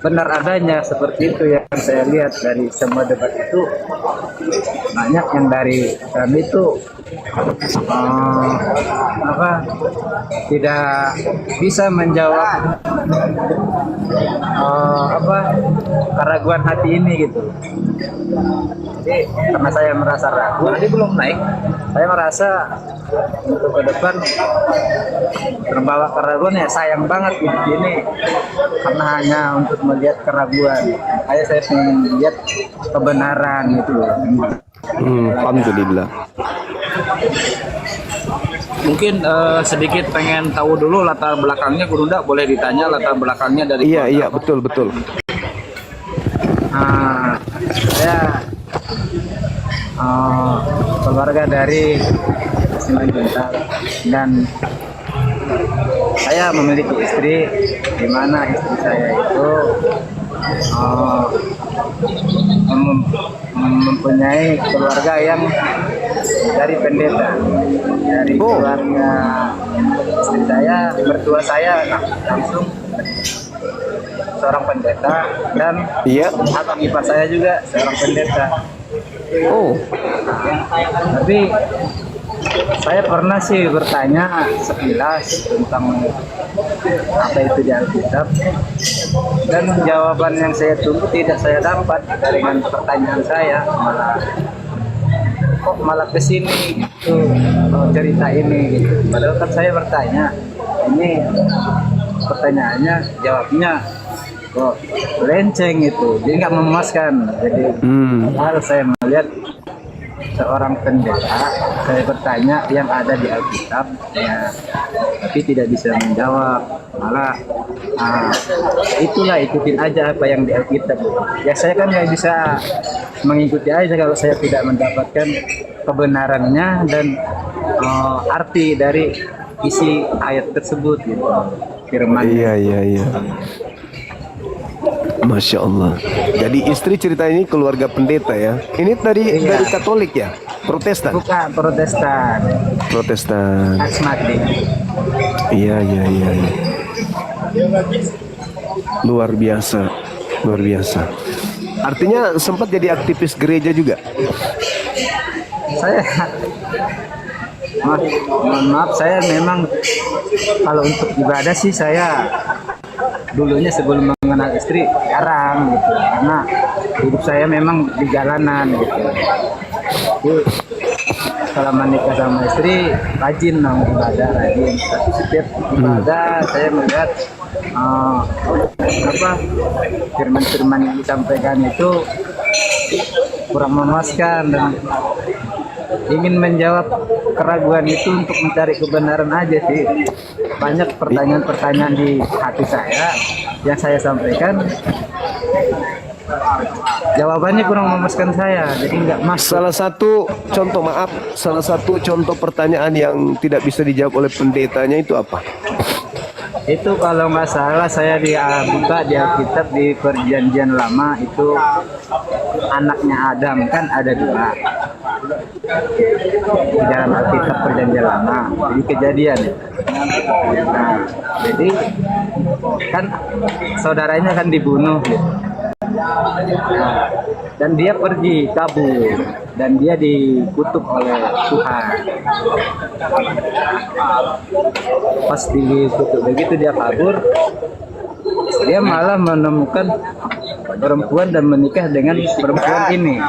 benar adanya seperti itu yang saya lihat dari semua debat itu. Banyak yang dari kami itu apa tidak bisa menjawab apa keraguan hati ini gitu. Jadi karena saya merasa ragu, Tadi belum naik. saya merasa untuk ke depan terbawa keraguan, ya sayang banget ini karena hanya untuk melihat keraguan. Makanya saya ingin melihat kebenaran gitu. Alhamdulillah. Mungkin sedikit pengen tahu dulu latar belakangnya Gurunda, boleh ditanya latar belakangnya dari Iya, betul. Saya keluarga dari Simanjuntak, dan saya memiliki istri, di mana istri saya itu mempunyai keluarga yang dari pendeta, dari keluarga istri saya, mertua saya langsung seorang pendeta, dan abang ipar saya juga seorang pendeta. Tapi saya pernah sih bertanya sekilas tentang apa itu di Alkitab, dan jawaban yang saya tunggu tidak saya dapat dengan pertanyaan saya. Malah kesini gitu cerita ini gitu. Padahal kan saya bertanya, ini pertanyaannya jawabnya kok lenceng itu, jadi nggak memuaskan. Jadi harus saya melihat seorang pendeta, saya bertanya yang ada di Alkitab, ya, tapi tidak bisa menjawab, malah itulah, ikutin aja apa yang di Alkitab. Ya saya kan nggak bisa mengikuti aja kalau saya tidak mendapatkan kebenarannya dan arti dari isi ayat tersebut gitu, firman. Iya. Masya Allah. Jadi istri cerita ini keluarga pendeta ya. Ini dari Katolik ya? Protestan? Bukan, Protestan. Karismatik. Iya. Luar biasa. Luar biasa. Artinya sempat jadi aktivis gereja juga. Saya mohon maaf, saya memang kalau untuk ibadah sih saya dulunya sebelum mengenal istri jarang gitu, karena hidup saya memang di jalanan gitu. Jadi setelah menikah sama istri rajin dong ibadah, rajin. Tapi setiap ibadah saya melihat firman-firman yang disampaikan itu kurang memuaskan, dan ingin menjawab keraguan itu untuk mencari kebenaran aja sih. Banyak pertanyaan-pertanyaan di hati saya yang saya sampaikan, jawabannya kurang memuaskan saya, jadi nggak masuk. Salah satu contoh pertanyaan yang tidak bisa dijawab oleh pendetanya itu apa? Itu kalau nggak salah saya buka di Alkitab di Perjanjian Lama itu, anaknya Adam kan ada 2 di dalam Alkitab Perjanjian Lama, jadi Kejadian. Nah, jadi kan saudaranya kan dibunuh gitu. Nah, dan dia pergi kabur dan dia dikutuk oleh Tuhan. Pas dikutuk begitu dia kabur, dia malah menemukan perempuan dan menikah dengan perempuan ini.